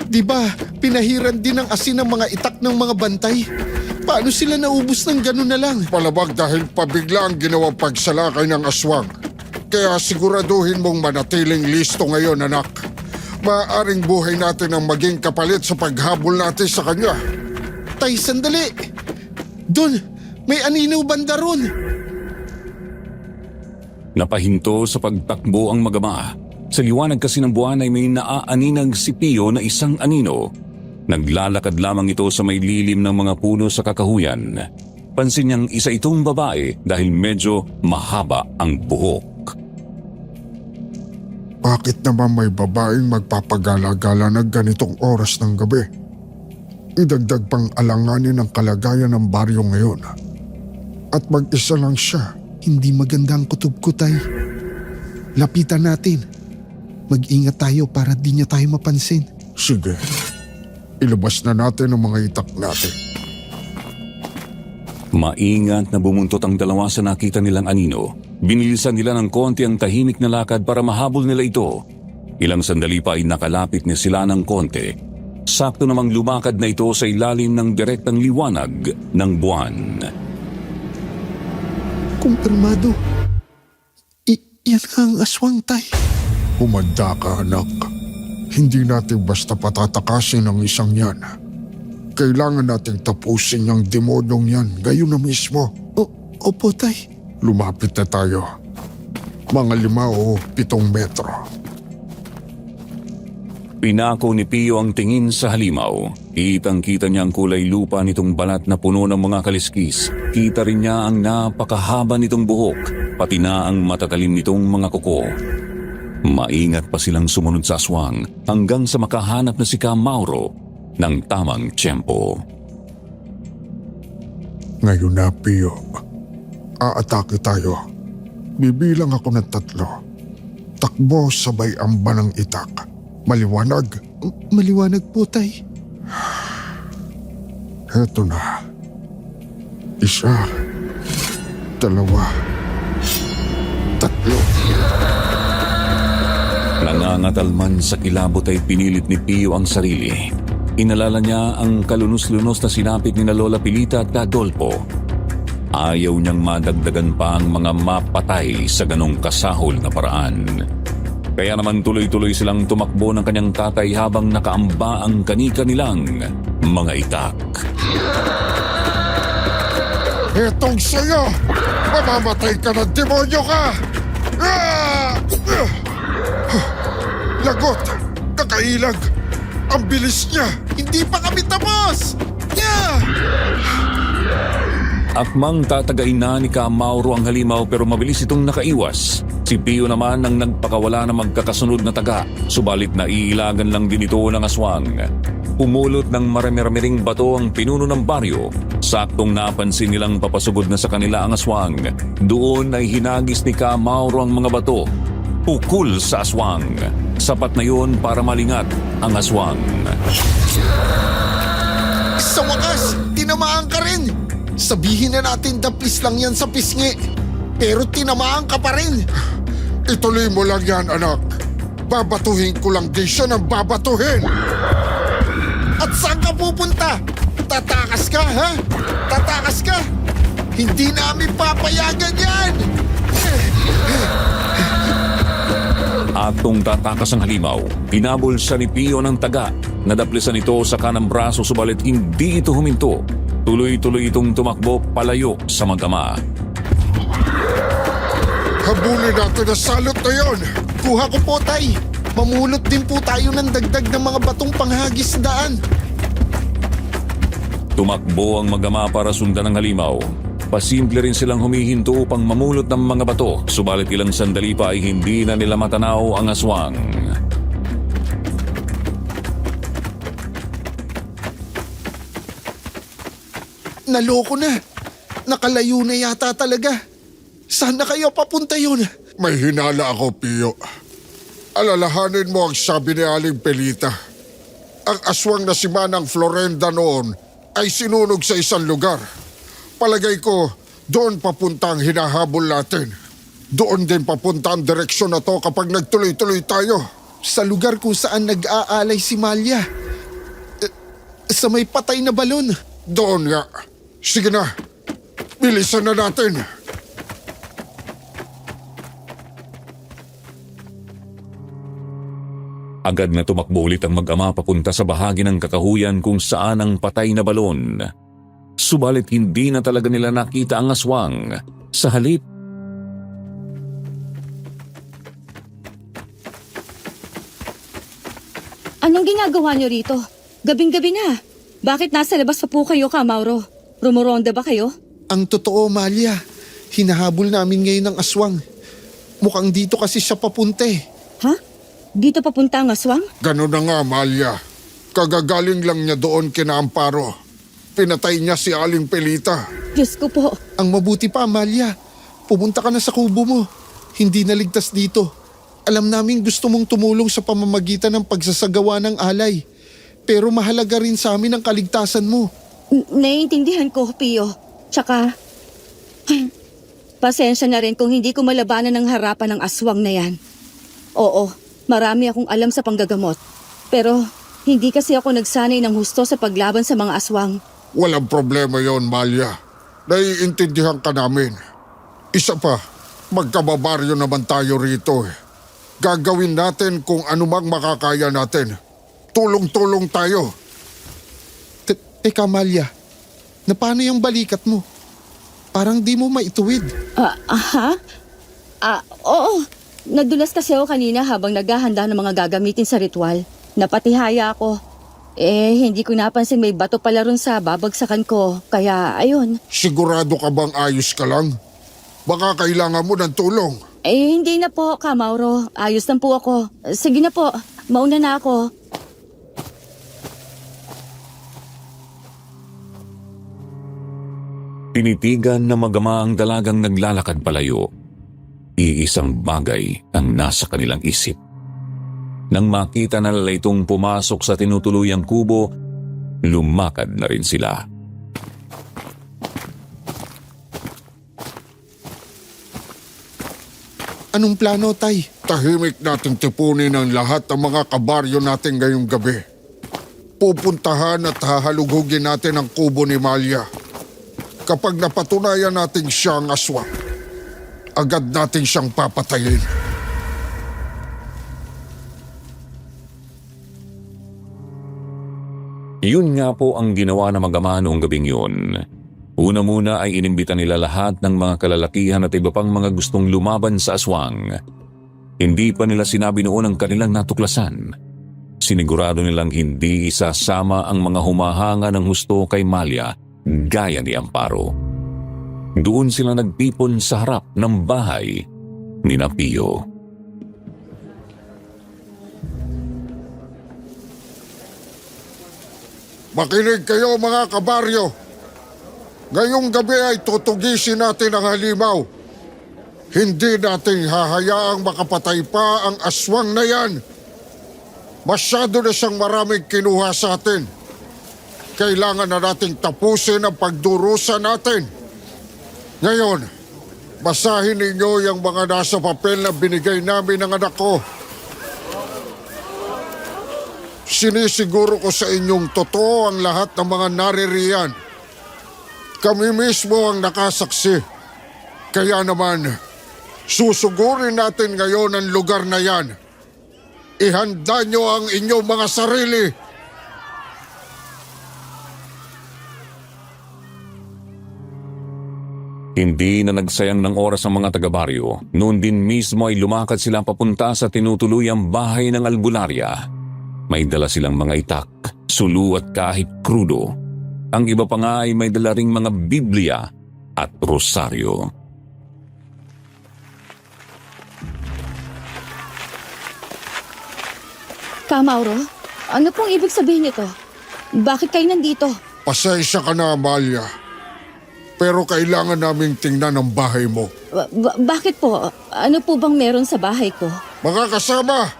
Di ba, pinahiran din ng asin ng mga itak ng mga bantay? Paano sila naubos ng gano'n na lang? Palabag dahil pabigla ang ginawang pagsalakay ng aswang. Kaya siguraduhin mong manatiling listo ngayon, anak. Maaaring buhay natin ang maging kapalit sa paghabol natin sa kanya. Tay, sandali! Doon, may aninaw banda ron. Napahinto sa pagtakbo ang mag-ama. Sa liwanag kasi ng buwan ay may naaaninag si Pio na isang anino. Naglalakad lamang ito sa may lilim ng mga puno sa kakahuyan. Pansin niyang isa itong babae dahil medyo mahaba ang buhok. Bakit naman may babaeng magpapagala-gala ng ganitong oras ng gabi? Idagdag pang alanganin ang kalagayan ng baryo ngayon. At mag-isa lang siya. Hindi maganda ang kutob ko, Tay. Lapitan natin. Mag-ingat tayo para di niya tayo mapansin. Sige, ilabas na natin ang mga itak natin. Maingat na bumuntot ang dalawa sa nakita nilang anino. Binilisan nila ng konti ang tahimik na lakad para mahabol nila ito. Ilang sandali pa ay nakalapit ni sila ng konti. Sakto namang lumakad na ito sa ilalim ng direktang liwanag ng buwan. Kumpirmado. Yan ang aswang, Tay. Humanda ka, anak. Hindi natin basta patatakasin ang isang yan. Kailangan nating tapusin yung demonyong yan ngayon na mismo. Opo, Tay. Lumapit na tayo. Mga 5 o 7 metro. Pinako ni Pio ang tingin sa halimaw. Kitang-kita niya ang kulay lupa nitong balat na puno ng mga kaliskis. Kita rin niya ang napakahaba nitong buhok, pati na ang matatalim nitong mga kuko. Maingat pa silang sumunod sa aswang hanggang sa makahanap na si Ka Mauro ng tamang tiyempo. Ngayon na, Pio. Aatake tayo. Bibilang ako ng 3. Takbo sabay amba ng itak. Maliwanag. Maliwanag po, Tay. Heto na. 1, 2, 3. Nangangatal man sa kilabot ay pinilit ni Pio ang sarili. Inalala niya ang kalunos-lunos na sinapit ni na Lola Pilita at Adolfo. Ayaw niyang madagdagan pa ang mga mapatay sa ganong kasahol na paraan. Kaya naman tuloy-tuloy silang tumakbo ng kanyang tatay habang nakaamba ang kanika nilang mga itak. Etong sa'yo! Mamamatay ka ng demonyo ka! Lagot! Kakailag! Ang bilis niya! Hindi pa kami tapos! Yeah! Akmang tatagain na ni Ka Mauro ang halimaw pero mabilis itong nakaiwas. Si Pio naman ang nagpakawala na magkakasunod na taga, subalit naiilagan lang din ito ng aswang. Pumulot ng marami-ramiring bato ang pinuno ng baryo. Saktong napansin nilang papasugod na sa kanila ang aswang. Doon ay hinagis ni Ka Mauro ang mga bato. Pukul sa aswang. Sapat na yun para malingat ang aswang. Sa wakas, tinamaan ka rin! Sabihin na natin dapis lang yan sa pisngi. Pero tinamaan ka pa rin. Ituloy mo lang yan, anak. Babatuhin ko lang din siya ng babatuhin. At saan ka pupunta? Tatakas ka, ha? Tatakas ka? Hindi namin papayagan yan! Atong tatakas ang halimaw, pinabol sa ni Pio ng taga. Nadaplisan ito sa kanang braso subalit hindi ito huminto. Tuloy-tuloy itong tumakbo palayo sa mag-ama. Habulin natin ang salot na yon! Kuha ko po, tay. Mamulot din po tayo ng dagdag ng mga batong panghagis daan. Tumakbo ang mag-ama para sundan ang halimaw. Pasimple rin silang humihinto upang mamulot ng mga bato, subalit ilang sandali pa ay hindi na nila matanaw ang aswang. Naloko na. Nakalayo na yata talaga. Saan na kayo papunta yun? May hinala ako, Pio. Alalahanin mo ang sabi ni Aling Pelita. Ang aswang na si Manang Florenda noon ay sinunog sa isang lugar. Palagay ko, doon papunta ang hinahabol natin. Doon din papunta ang direksyon na to kapag nagtuloy-tuloy tayo. Sa lugar kung saan nag-aalay si Malia. Sa may patay na balon. Doon nga. Sige na. Bilisan na natin. Agad na tumakbo ulit ang mag-ama papunta sa bahagi ng kakahuyan kung saan ang patay na balon. Subalit hindi na talaga nila nakita ang aswang. Sa halip, Anong ginagawa niyo rito? Gabing-gabi na. Bakit nasa labas pa po kayo, Mauro? Rumuronda ba kayo? Ang totoo, Malia. Hinahabol namin ngayon ang aswang. Mukhang dito kasi siya papunta eh. Ha? Dito papunta ang aswang? Ganun na nga, Amalia. Kagagaling lang niya doon kina Amparo. Pinatay niya si Aling Pelita. Diyos ko po. Ang mabuti pa, Malia. Pumunta ka na sa kubo mo. Hindi naligtas dito. Alam namin gusto mong tumulong sa pamamagitan ng pagsasagawa ng alay. Pero mahalaga rin sa amin ang kaligtasan mo. Naiintindihan ko, Pio. Tsaka, pasensya na rin kung hindi ko malabanan ng harapan ng aswang na yan. Oo, marami akong alam sa panggagamot. Pero, hindi kasi ako nagsanay ng husto sa paglaban sa mga aswang. Walang problema yon, Malia. Naiintindihan ka namin. Isa pa, magkababaryo naman tayo rito eh. Gagawin natin kung anumang makakaya natin. Tulong-tulong tayo. Teka, Malia. Na paano yung balikat mo? Parang di mo maituwid. Oo. Nadulas kasi ako kanina habang naghahanda ng mga gagamitin sa ritual. Napatihaya ako. Hindi ko napansin may bato pala ron sa babagsakan ko. Kaya, ayun. Sigurado ka bang ayos ka lang? Baka kailangan mo ng tulong. Hindi na po, Mauro. Ayos lang po ako. Sige na po. Mauna na ako. tinitigan na mag-ama ang dalagang naglalakad palayo. Iisang bagay ang nasa kanilang isip. Nang makita na nila itong pumasok sa tinutuluyang kubo, lumakad na rin sila. Anong plano, Tay? Tahimik nating tipunin ang lahat ng mga kabaryo natin ngayong gabi. Pupuntahan at hahalugugin natin ang kubo ni Malia. Kapag napatunayan natin siya ang aswang, agad natin siyang papatayin. Yun nga po ang ginawa ng mag-ama noong gabing yun. Una muna ay inimbita nila lahat ng mga kalalakihan at iba pang mga gustong lumaban sa aswang. Hindi pa nila sinabi noon ang kanilang natuklasan. Sinigurado nilang hindi isasama ang mga humahanga ng husto kay Malia gaya ni Amparo. Doon sila nagtipon sa harap ng bahay ni Pio. Makinig kayo mga kabaryo. Ngayong gabi ay tutugisin natin ang halimaw. Hindi natin hahayaang makapatay pa ang aswang na yan. Masyado na siyang maraming kinuha sa atin. Kailangan na nating tapusin ang pagdurusa natin. Ngayon, basahin ninyo yung mga nasa papel na binigay namin ng anak ko. Sinisiguro ko sa inyong totoo ang lahat ng mga naririyan. Kami mismo ang nakasaksi. Kaya naman, susugurin natin ngayon ang lugar na yan Ihanda nyo ang inyong mga sarili. Hindi na nagsayang ng oras ang mga taga-baryo. Noon din mismo ay lumakad sila papunta sa tinutuluyang bahay ng albularya. May dala silang mga itak, sulu at kahit krudo. Ang iba pa nga ay may dala ring mga Biblia at rosaryo. Mauro, ano pong ibig sabihin nito? Bakit kayo nandito? Pasensya ka na, Amalia. Pero kailangan naming tingnan ang bahay mo. Bakit po? Ano po bang meron sa bahay ko? Mga kasama,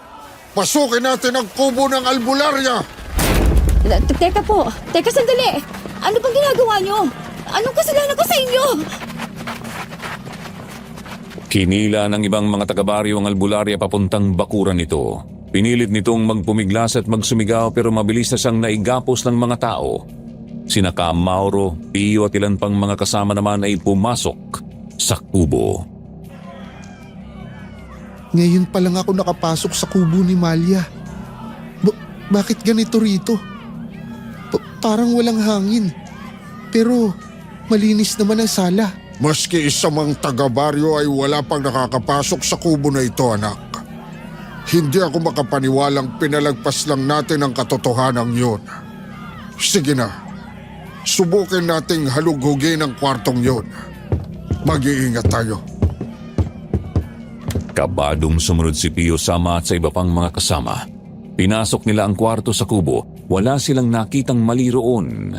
pasukin natin ang kubo ng albularya. Teka po, teka sandali. Ano bang ginagawa nyo? Anong kasalanan ko sa inyo? Kinila ng ibang mga taga-baryo ang albularya papuntang bakuran nito. Pinilit nitong magpumiglas at magsumigaw pero mabilis na siyang naigapos ng mga tao. Sina Mauro, Pio at ilan pang mga kasama naman ay pumasok sa kubo. Ngayon pa lang ako nakapasok sa kubo ni Malia. Bakit ganito rito? Parang walang hangin. Pero malinis naman ang sala. Maski isa mang taga-baryo ay wala pang nakakapasok sa kubo na ito, anak. Hindi ako makapaniwalang pinalagpas lang natin ang katotohanan yun. Sige na, subukin nating halughugin ang kwartong yun. Mag-iingat tayo. Kabadong sumunod si Pio sama at sa iba pang mga kasama. Pinasok nila ang kwarto sa kubo. Wala silang nakitang mali roon.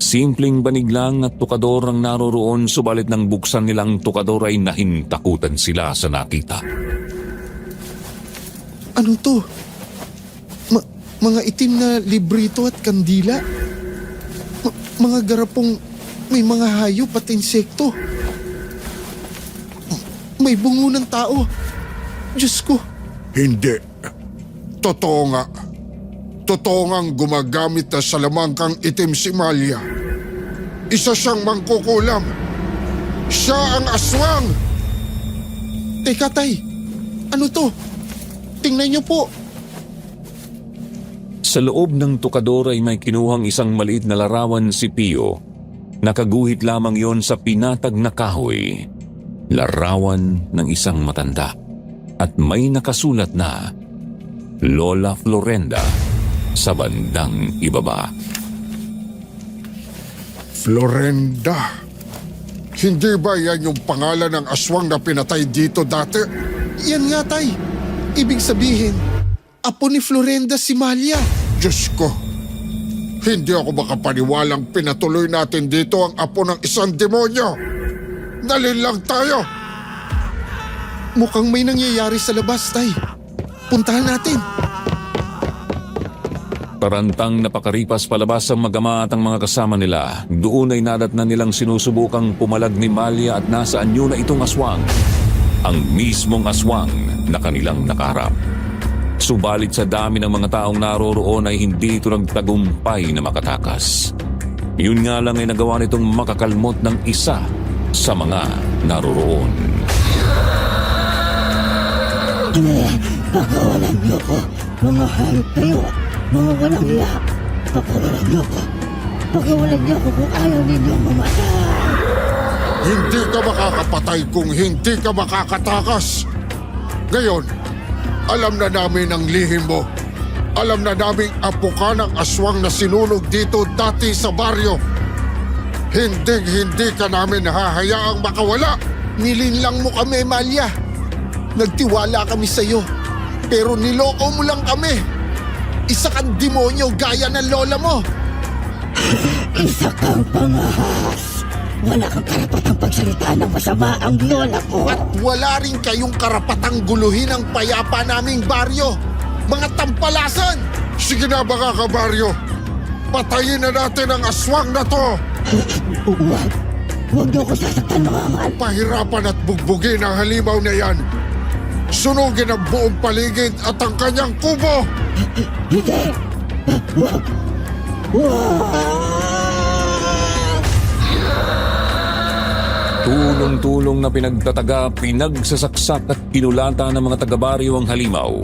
Simpleng banig lang at tukador ang naroroon, subalit nang buksan nilang tukador ay nahintakutan sila sa nakita. Ano to? Mga itim na librito at kandila? Mga garapong may mga hayop at insekto? May bungo ng tao? Diyos ko! Hindi. Totoo nga. Totoo ngang gumagamit na sa lamangkang itim si Malia. Isa siyang mangkukulam. Siya ang aswang! Teka tay, ano to? Tingnan niyo po. Sa loob ng tukador ay may kinuhang isang maliit na larawan si Pio. Nakaguhit lamang yon sa pinatag na kahoy. Larawan ng isang matanda. At may nakasulat na Lola Florenda sa bandang ibaba. Florenda? Hindi ba yan yung pangalan ng aswang na pinatay dito dati? Yan nga tay. Ibig sabihin, apo ni Florenda si Malia. Diyos ko, hindi ako makapaniwalang pinatuloy natin dito ang apo ng isang demonyo. Dalhin lang tayo. Mukhang may nangyayari sa labas tay. Puntahan natin. Tarantang napakaripas palabas ang mag-ama at ang mga kasama nila. Doon ay nadatnan nilang sinusubukang pumalag ni Malia at nasa anyo na itong aswang. Ang mismong aswang na kanilang nakaharap. Subalit sa dami ng mga taong naroroon ay hindi ito nagtagumpay na makatakas. Yun nga lang ay nagawa nitong makakalmot ng isa sa mga naroroon. Pakawalan niyo ko, mga hayop kayo, mga walang iya. Pakawalan niyo ko. Pakawalan niyo ko kung ayaw ninyong mamatay. Hindi ka makakapatay kung hindi ka makakatakas. Ngayon, alam na namin ang lihim mo. Alam na naming apo ka ng aswang na sinunog dito dati sa baryo. Hindi ka namin hahayaang makawala. Nilinlang mo kami, Malia. Nagtiwala kami sa iyo. Pero niloko mo lang kami. Isa kang demonyo gaya ng lola mo. Isa kang pangahas. Wala kang karapatang pagsalita ng masama ang lola ko. At wala rin kayong karapatang guluhin ang payapa naming baryo. Mga tampalasan! Sige na mga kabaryo. Patayin na natin ang aswang na to. Huwag niyo ko sasaktan, mga angal. Pahirapan at bugbugin ang halimaw na yan. Sunugin ang buong paligid at ang kanyang kubo. Hindi! Huwag! Tulong-tulong na pinagtataga, pinagsasaksak at kinulata ng mga taga-baryo ang halimaw.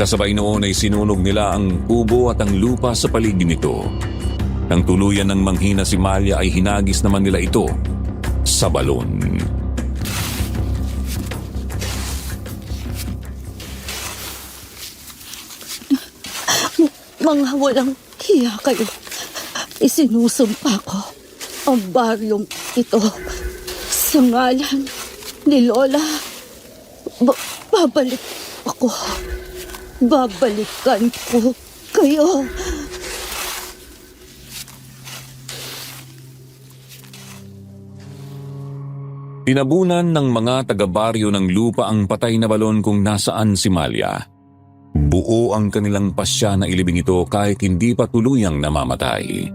Magkasabay noon ay sinunog nila ang kubo at ang lupa sa paligid nito. Nang tuluyan ng manghina si Malia ay hinagis naman nila ito sa balon. Mga walang hiya kayo. Isinusumpa ko ang baryong ito sa ngalan ni Lola. Babalik ako. Babalikan ko kayo. Tinabunan ng mga taga-baryo ng lupa ang patay na balon kung nasaan si Malia. Buo ang kanilang pasya na ilibing ito kahit hindi pa tuluyang namamatay.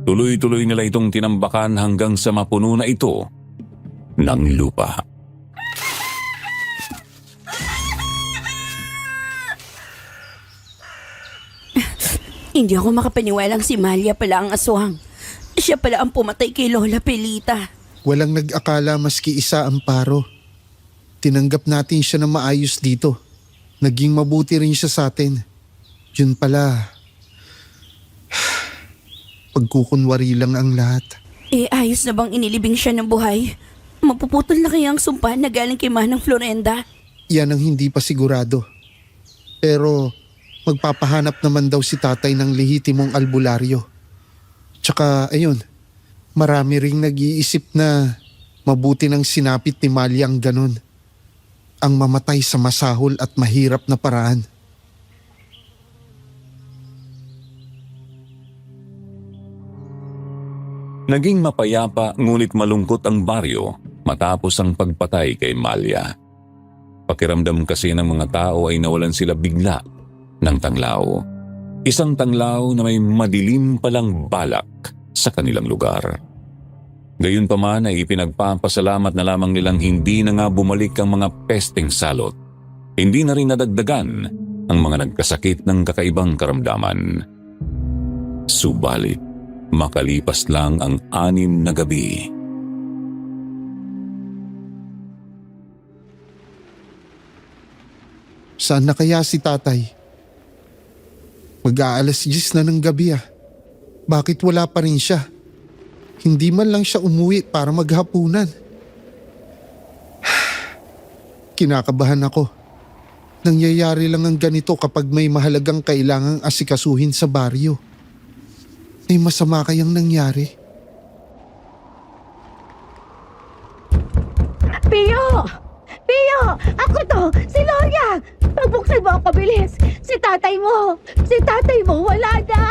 Tuloy-tuloy nila itong tinambakan hanggang sa mapuno na ito ng lupa. Hindi ako makapaniwalang si Malia pala ang aswang. Siya pala ang pumatay kay Lola Pilita. Walang nag-akala maski isa, Amparo. Tinanggap natin siya na maayos dito. Naging mabuti rin siya sa atin. Yun pala, pagkukunwari lang ang lahat. Ayos na bang inilibing siya ng buhay? Mapuputol na kaya ang sumpa na galing kay Manang Florenda? Yan ang hindi pa sigurado. Pero magpapahanap naman daw si tatay ng lehitimong albularyo. Tsaka ayun, marami ring nag-iisip na mabuti nang sinapit ni Malia ang ganun. Ang mamatay sa masahol at mahirap na paraan. Naging mapayapa ngunit malungkot ang baryo matapos ang pagpatay kay Malia. Pakiramdam kasi ng mga tao ay nawalan sila bigla ng tanglaw. Isang tanglaw na may madilim palang balak sa kanilang lugar. Gayunpaman ay ipinagpapasalamat na lamang nilang hindi na nga bumalik ang mga pesteng salot. Hindi na rin nadagdagan ang mga nagkasakit ng kakaibang karamdaman. Subalit, makalipas lang ang 6 na gabi. Saan na kaya si tatay? Mag-aalas 10 na ng gabi ah. Bakit wala pa rin siya? Hindi man lang siya umuwi para maghapunan. Kinakabahan ako. Nangyayari lang ang ganito kapag may mahalagang kailangang asikasuhin sa baryo. May masama kayang nangyari? Pio! Pio! Ako to! Si Loria! Pagbuksan mo ako, bilis! Si tatay mo! Si tatay mo! Wala na!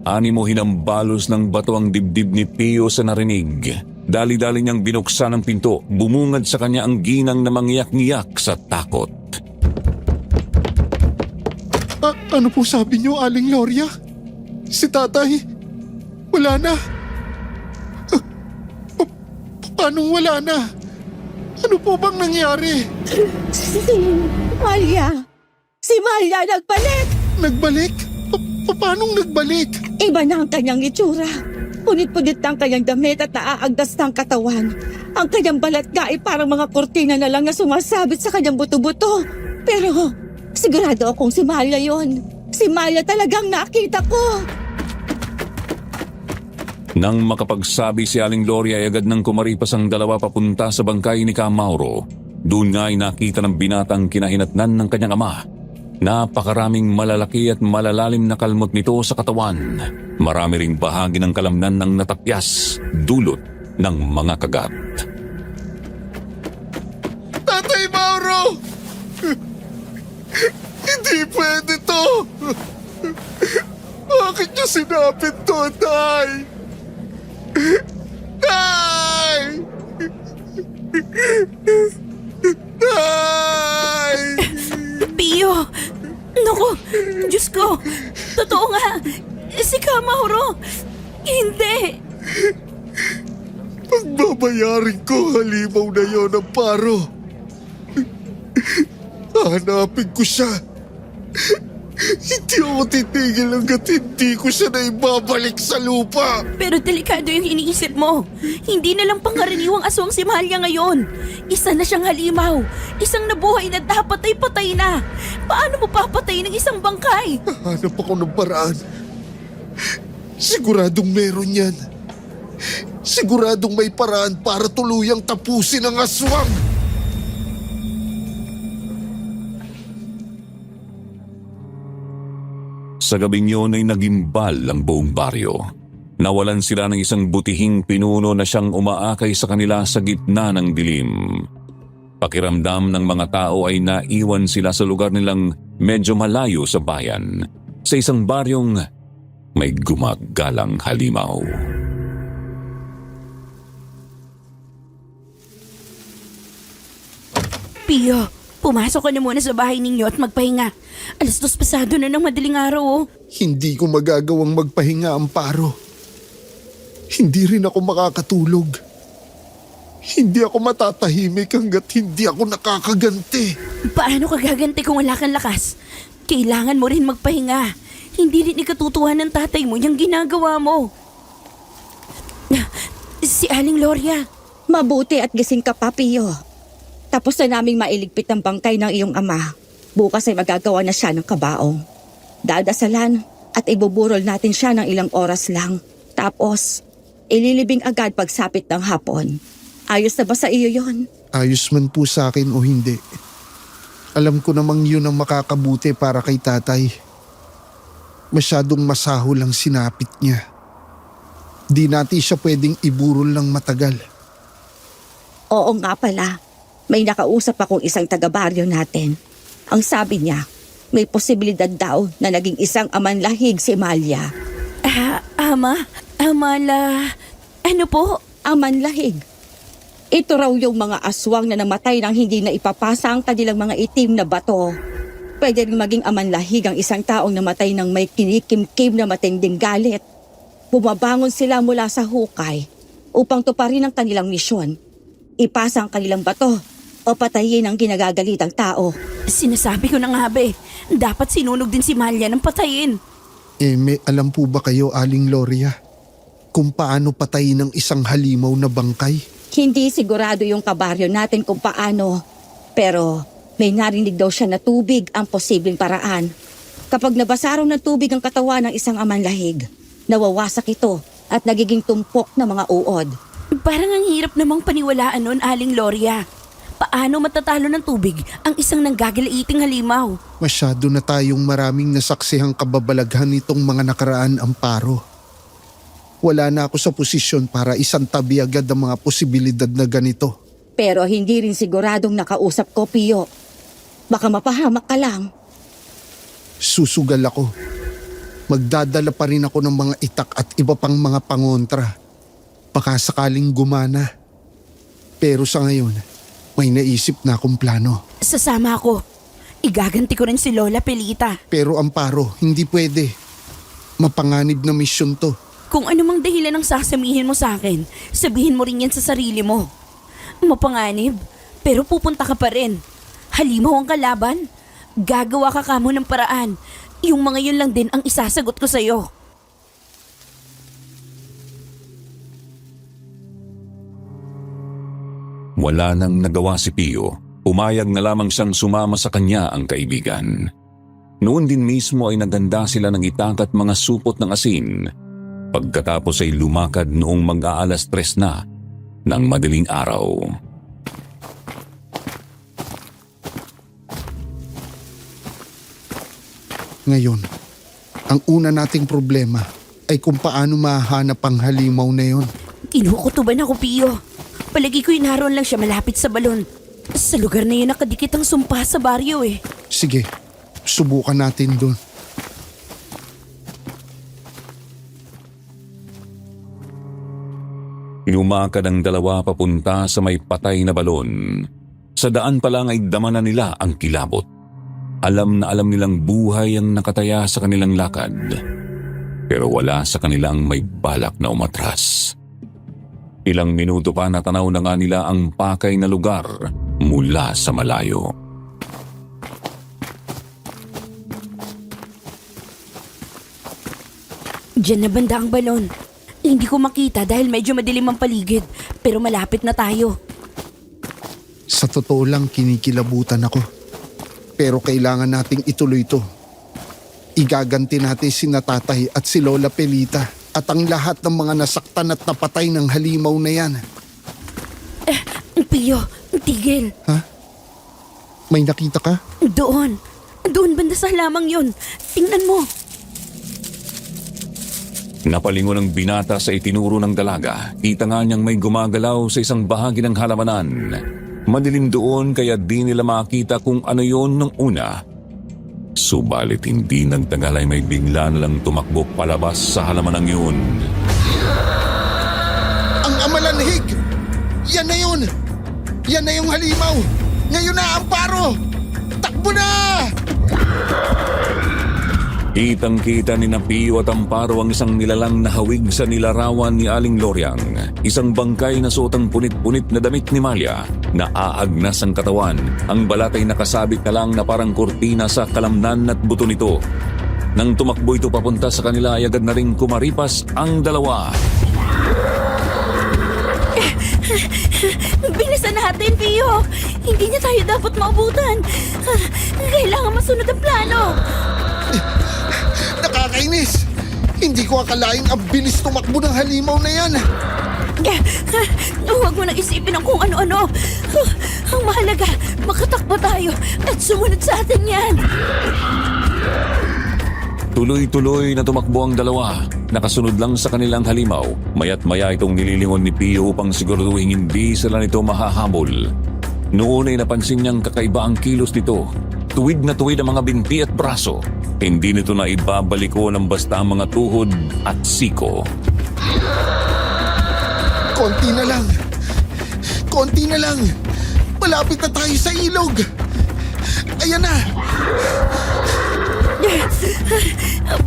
Animo hinambalos ng bato ang dibdib ni Pio sa narinig. Dali-dali niyang binuksan ang pinto. Bumungad sa kanya ang ginang na mangyak-ngiyak sa takot. Ano po sabi niyo, Aling Loria? Si tatay, wala na. Paano wala na? Ano po bang nangyari? Si Malia! Si Malia nagbalik! Nagbalik? Paanong nagbalik? Iba na ang kanyang itsura. Punit-punit na ang kanyang damit at naaagdas na ang katawan. Ang kanyang balat nga ay parang mga kortina na lang na sumasabit sa kanyang buto-buto. Pero sigurado akong si Malia yon. Si Malia talagang nakita ko. Nang makapagsabi si Aling Loria ay agad nang kumaripas ang dalawa papunta sa bangkay ni Ka Mauro. Doon nga ay nakita ng binatang kinahinatnan ng kanyang ama. Napakaraming malalaki at malalalim na kalmot nito sa katawan. Marami ring bahagi ng kalamnan ng natapyas, dulot ng mga kagat. Tatay Mauro! Hindi pwede to! Bakit niyo sinapit to, Tay? Tay! Tay! Pio! Naku! Diyos ko! Totoo nga! Si Kamauro! Hindi! Pagbabayarin ko halimaw na yon ang paro. Hanapin ko siya. Hindi ako titigil hanggat hindi ko siya na ibabalik sa lupa. Pero delikado yung iniisip mo. Hindi na lang pangkaraniwang aswang si Mahalia ngayon. Isa na siyang halimaw. Isang nabuhay na dapat ay patay na. Paano mo papatayin ng isang bangkay? Hanap ako ng paraan. Siguradong meron yan. Siguradong may paraan para tuluyang tapusin ang aswang. Sa gabing yun ay nagimbal ang buong baryo. Nawalan sila ng isang butihing pinuno na siyang umaakay sa kanila sa gitna ng dilim. Pakiramdam ng mga tao ay naiwan sila sa lugar nilang medyo malayo sa bayan, sa isang baryong may gumagalang halimaw. Pio, pumasok ka na muna sa bahay ninyo at magpahinga. 2:00 pasado na ng madaling araw oh. Hindi ko magagawang magpahinga, Amparo. Hindi rin ako makakatulog. Hindi ako matatahimik hanggat hindi ako nakakaganti. Paano ka gaganti kung wala kang lakas? Kailangan mo rin magpahinga. Hindi rin ikatutuhan ng tatay mo yung ginagawa mo. Si Aling Gloria. Mabuti at gising ka pa, Pio. Tapos na naming mailigpit ang bangkay ng iyong ama. Bukas ay magagawa na siya ng kabaong. Dadasalan at ibuburol natin siya ng ilang oras lang. Tapos, ililibing agad pagsapit ng hapon. Ayos na ba sa iyo yon? Ayos man po sa akin o hindi. Alam ko namang yun ang makakabuti para kay tatay. Masyadong masahol ang sinapit niya. Di natin siya pwedeng iburol ng matagal. Oo nga pala. May nakausap akong isang taga-baryo natin. Ang sabi niya, may posibilidad daw na naging isang amanlahig si Malia. Amala, ano po? Amanlahig. Ito raw yung mga aswang na namatay nang hindi na ipapasa ang kanilang mga itim na bato. Pwede rin maging amanlahig ang isang taong namatay ng may kinikimkim na matinding galit. Bumabangon sila mula sa hukay upang tuparin ang kanilang misyon. Ipasa ang kanilang bato o patayin ang ginagagalitang tao. Sinasabi ko na nga be, dapat sinunog din si Malia ng patayin. May alam po ba kayo, Aling Gloria, kung paano patayin ng isang halimaw na bangkay? Hindi sigurado yung kabaryo natin kung paano. Pero may narinig daw siya na tubig ang posibleng paraan. Kapag nabasa raw ng tubig ang katawan ng isang amanlahig, nawawasak ito at nagiging tumpok na mga uod. Parang ang hirap namang paniwalaan nun, Aling Gloria. Paano matatalo ng tubig ang isang nanggagaliiting halimaw? Masyado na tayong maraming nasaksihang kababalaghan nitong mga nakaraan, Amparo. Wala na ako sa posisyon para isantabi agad ang mga posibilidad na ganito. Pero hindi rin siguradong nakausap ko, Pio. Baka mapahamak ka lang. Susugal ako. Magdadala pa rin ako ng mga itak at iba pang mga pangontra. Baka sakaling gumana. Pero sa ngayon, may naisip na akong plano. Sasama ako. Igaganti ko rin si Lola Pelita. Pero Amparo, hindi pwede. Mapanganib na misyon to. Kung anumang dahilan ang sasamihin mo sa akin, sabihin mo rin yan sa sarili mo. Mapanganib, pero pupunta ka pa rin. Halimaw ang kalaban. Gagawa ka kamo ng paraan. Yung mga yun lang din ang isasagot ko sa'yo. Wala nang nagawa si Pio. Umayag na lamang siyang sumama sa kanya ang kaibigan. Noon din mismo ay naganda sila ng itak at mga supot ng asin. Pagkatapos ay lumakad noong mag-aalas 3 na ng madaling araw. Ngayon, ang una nating problema ay kung paano mahanap ang halimaw na yon. Kinukutuban ako, Pio. Palagi ko'y naroon lang siya malapit sa balon. Sa lugar na yun nakadikit ang sumpa sa baryo eh. Sige, subukan natin doon. Lumakad ang dalawa papunta sa may patay na balon. Sa daan pa lang ay dama na nila ang kilabot. Alam na alam nilang buhay ang nakataya sa kanilang lakad. Pero wala sa kanilang may balak na umatras. Ilang minuto pa natanaw na nga nila ang pakay na lugar mula sa malayo. Diyan na banda ang balon. Hindi ko makita dahil medyo madilim ang paligid. Pero malapit na tayo. Sa totoo lang, kinikilabutan ako. Pero kailangan nating ituloy to. Igaganti natin si Natatay at si Lola Pelita at ang lahat ng mga nasaktan at napatay ng halimaw na yan. Pio, tigil. May nakita ka? Doon. Doon banda sa halamang yun. Tingnan mo. Napalingon ang binata sa itinuro ng dalaga. Kita nga niyang may gumagalaw sa isang bahagi ng halamanan. Madilim doon kaya di nila makita kung ano yon nung una. Subalit hindi nagtagal ay may bigla na lang tumakbo palabas sa halamanang yun. Ang amalanhig! Yan na yun! Yan na yung halimaw! Ngayon na, Amparo! Takbo na! Kitang-kita ni Pio at Amparo ang isang nilalang na hawig sa nilarawan ni Aling Loriang. Isang bangkay na suotang punit-punit na damit ni Malia. Naaagnas ang katawan. Ang balat ay nakasabit na lang na parang kurtina sa kalamnan at buto nito. Nang tumakbo ito papunta sa kanila ay agad na ring kumaripas ang dalawa. Bilisan natin, Pio. Hindi niya tayo dapat maabutan. Kailangan masunod ang plano. Nakakainis! Hindi ko akalaing ang bilis tumakbo ng halimaw na yan. Huwag mo nang isipin ang kung ano-ano. Ang mahalaga, makatakbo tayo at sumunod sa atin yan. Tuloy-tuloy na tumakbo ang dalawa. Nakasunod lang sa kanilang halimaw. Maya't maya itong nililingon ni Pio upang siguraduhin hindi sila nito mahahabol. Noon ay napansin niyang kakaiba ang kilos nito. Tuwid na tuwid ang mga binti at braso. Hindi nito na ibabaliko ng basta ang mga tuhod at siko. Konti na lang. Konti na lang. Malapit na tayo sa ilog. Ayan na.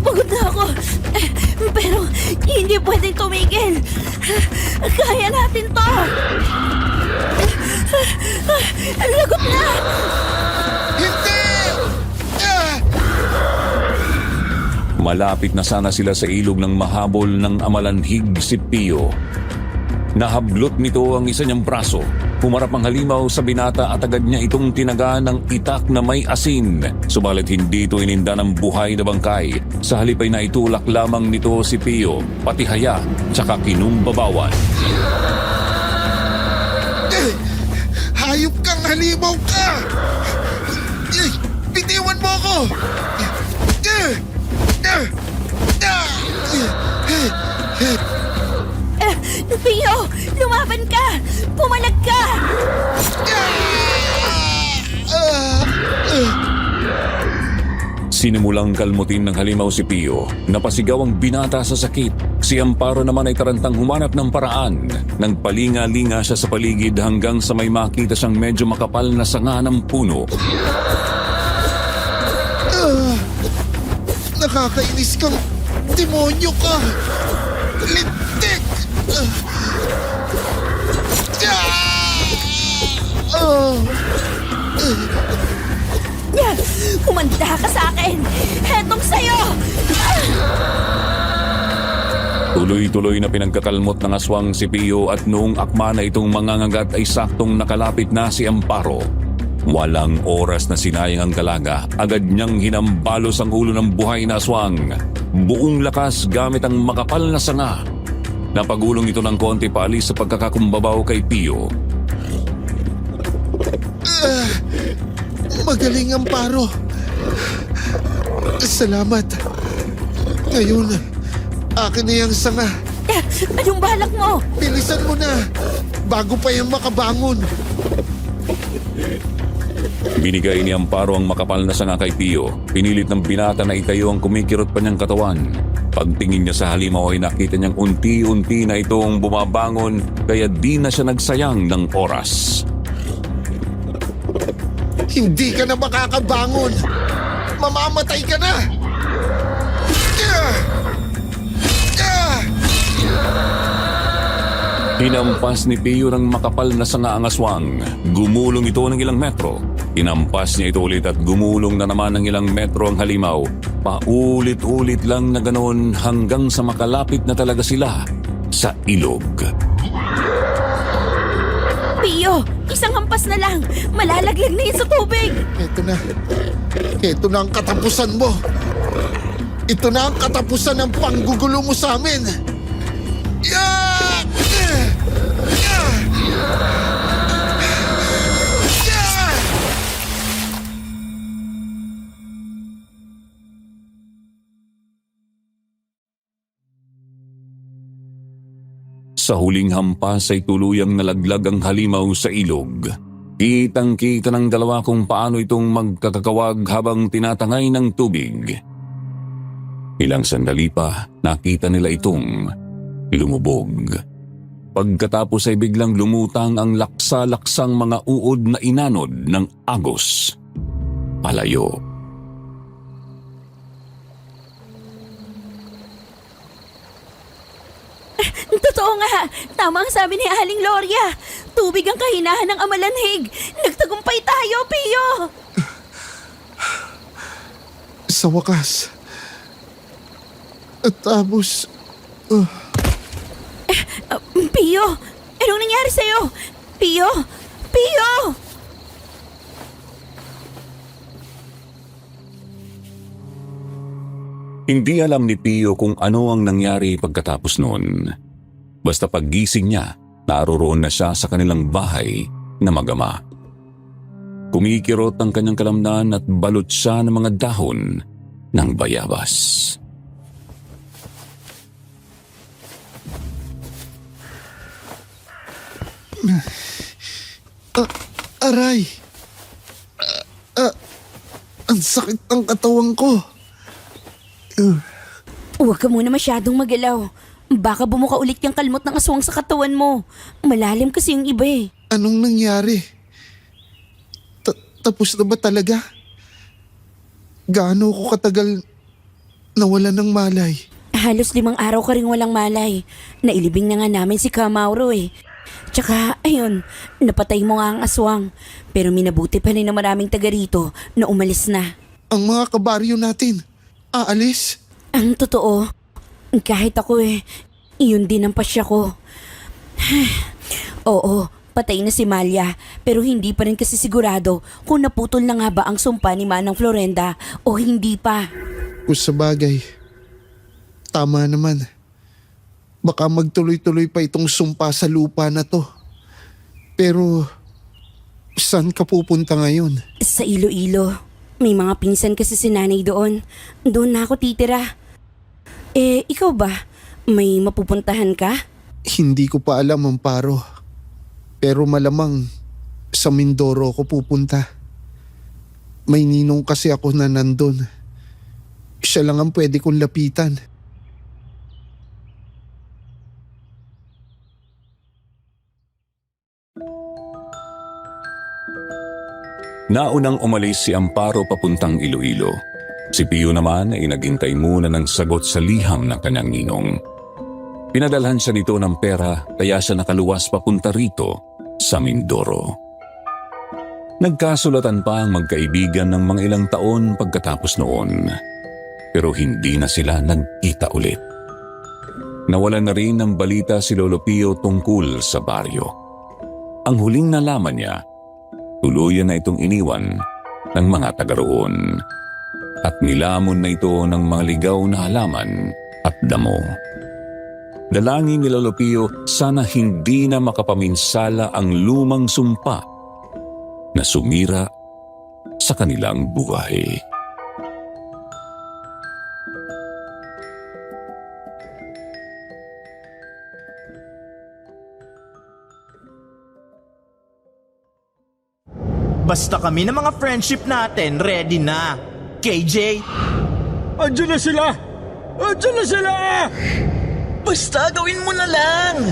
Pagod na ako. Pero hindi pwedeng tumigil. Kaya natin to. Lagot na! Hindi! Malapit na sana sila sa ilog ng mahabol ng amalanhig si Pio. Nahablot nito ang isa niyang braso. Pumarap ang halimaw sa binata at agad niya itong tinaga ng itak na may asin. Subalit hindi ito ininda ng buhay na bangkay. Sa halip ay naitulak lamang nito si Pio, pati haya, tsaka kinumbabawan. Hayop kang halimaw ka! Bitiwan mo ako! Pio, lumaban ka! Pumalag ka! Sinimulang kalmutin ng halimaw si Pio. Napasigaw ang binata sa sakit. Si Amparo naman ay tarantang humanap ng paraan. Nagpalinga-linga siya sa paligid hanggang sa may makita siyang medyo makapal na sanga ng puno. Nakakainis kang demonyo ka! Lintik! Kumanda ka sa akin! Hetong sa'yo! Tuloy-tuloy na pinagkakalmot ng aswang si Pio at noong akma na itong mangangagat ay saktong nakalapit na si Amparo. Walang oras na sinayang ang dalaga. Agad niyang hinambalos ang ulo ng buhay na aswang. Buong lakas gamit ang makapal na sanga. Napagulong ito ng konti paalis sa pagkakakumbabaw kay Pio. Magaling, Amparo. Salamat. Ngayon, akin na yung sanga. Anong balak mo? Bilisan mo na, bago pa yung makabangon. Binigay ni Amparo ang makapal na sanga kay Pio. Pinilit ng binata na itayo ang kumikirot pa niyang katawan. Pagtingin niya sa halimaw ay nakita niyang unti-unti na itong bumabangon kaya di na siya nagsayang ng oras. Hindi ka na makakabangon. Mamamatay ka na. Hinampas ni Pio ng makapal na sanga ang aswang. Gumulong ito ng ilang metro. Inampas niya ito ulit at gumulong na naman ng ilang metro ang halimaw. Paulit-ulit lang na ganoon hanggang sa makalapit na talaga sila sa ilog. Pio, isang hampas na lang. Malalaglag na yan sa tubig. Ito na. Ito na ang katapusan mo. Ito na ang katapusan ng panggugulo mo sa amin. Yeah! Yeah! Yeah! Sa huling hampas ay tuluyang nalaglag ang halimaw sa ilog. Kitang-kita ng dalawa kung paano itong magkakawag habang tinatangay ng tubig. Ilang sandali pa, nakita nila itong lumubog. Pagkatapos ay biglang lumutang ang laksa-laksang mga uod na inanod ng agos. Palayo. Totoo nga. Tama ang sabi ni Aling Gloria. Tubig ang kahinahan ng amalanhig. Nagtagumpay tayo, Pio. Sa wakas. At tapos... Pio, anong nangyari sa'yo? Pio! Pio! Hindi alam ni Pio kung ano ang nangyari pagkatapos noon. Basta paggising niya, naroroon na siya sa kanilang bahay na magama. Kumikirot ang kanyang kalamnan at balot siya ng mga dahon ng bayabas. Aray! Ang sakit ng katawan ko. Huwag ka muna masyadong magalaw. Baka bumuka ulit yung kalmot ng aswang sa katawan mo. Malalim kasi yung iba eh. Anong nangyari? Tapos na ba talaga? Gaano ko katagal nawala ng malay? Halos 5 araw ka rin walang malay. Nailibing na nga namin si Kamauro eh. Tsaka, ayun, napatay mo nga ang aswang. Pero minabuti pa rin na maraming taga rito na umalis na. Ang mga kabaryo natin, aalis? Ang totoo, kahit ako iyon din ang pasya ko. Oo, patay na si Malia, pero hindi pa rin kasi sigurado kung naputol na nga ba ang sumpa ni Manang Florenda o hindi pa. Kung sa bagay, tama naman. Baka magtuloy-tuloy pa itong sumpa sa lupa na to. Pero, saan ka pupunta ngayon? Sa Iloilo, may mga pinsan kasi si nanay doon. Doon na ako titira. Ikaw ba? May mapupuntahan ka? Hindi ko pa alam, Amparo. Pero malamang sa Mindoro ako pupunta. May ninong kasi ako na nandun. Siya lang ang pwede kong lapitan. Naunang umalis si Amparo papuntang Iloilo. Si Pio naman ay naghintay muna ng sagot sa liham ng kanyang ninong. Pinadalhan siya nito ng pera kaya siya nakaluwas papunta rito sa Mindoro. Nagkasulatan pa ang magkaibigan ng mga ilang taon pagkatapos noon. Pero hindi na sila nagkita ulit. Nawalan na rin ng balita si Lolo Pio tungkol sa baryo. Ang huling nalaman niya, tuluyan na itong iniwan ng mga taga roon. At nilamon na ito ng mga ligaw na halaman at damo. Dalangin ni Lolo Pio, sana hindi na makapaminsala ang lumang sumpa na sumira sa kanilang buhay. Basta kami ng mga friendship natin, ready na. KJ? Andiyan na sila! Andiyan na sila! Basta gawin mo na lang!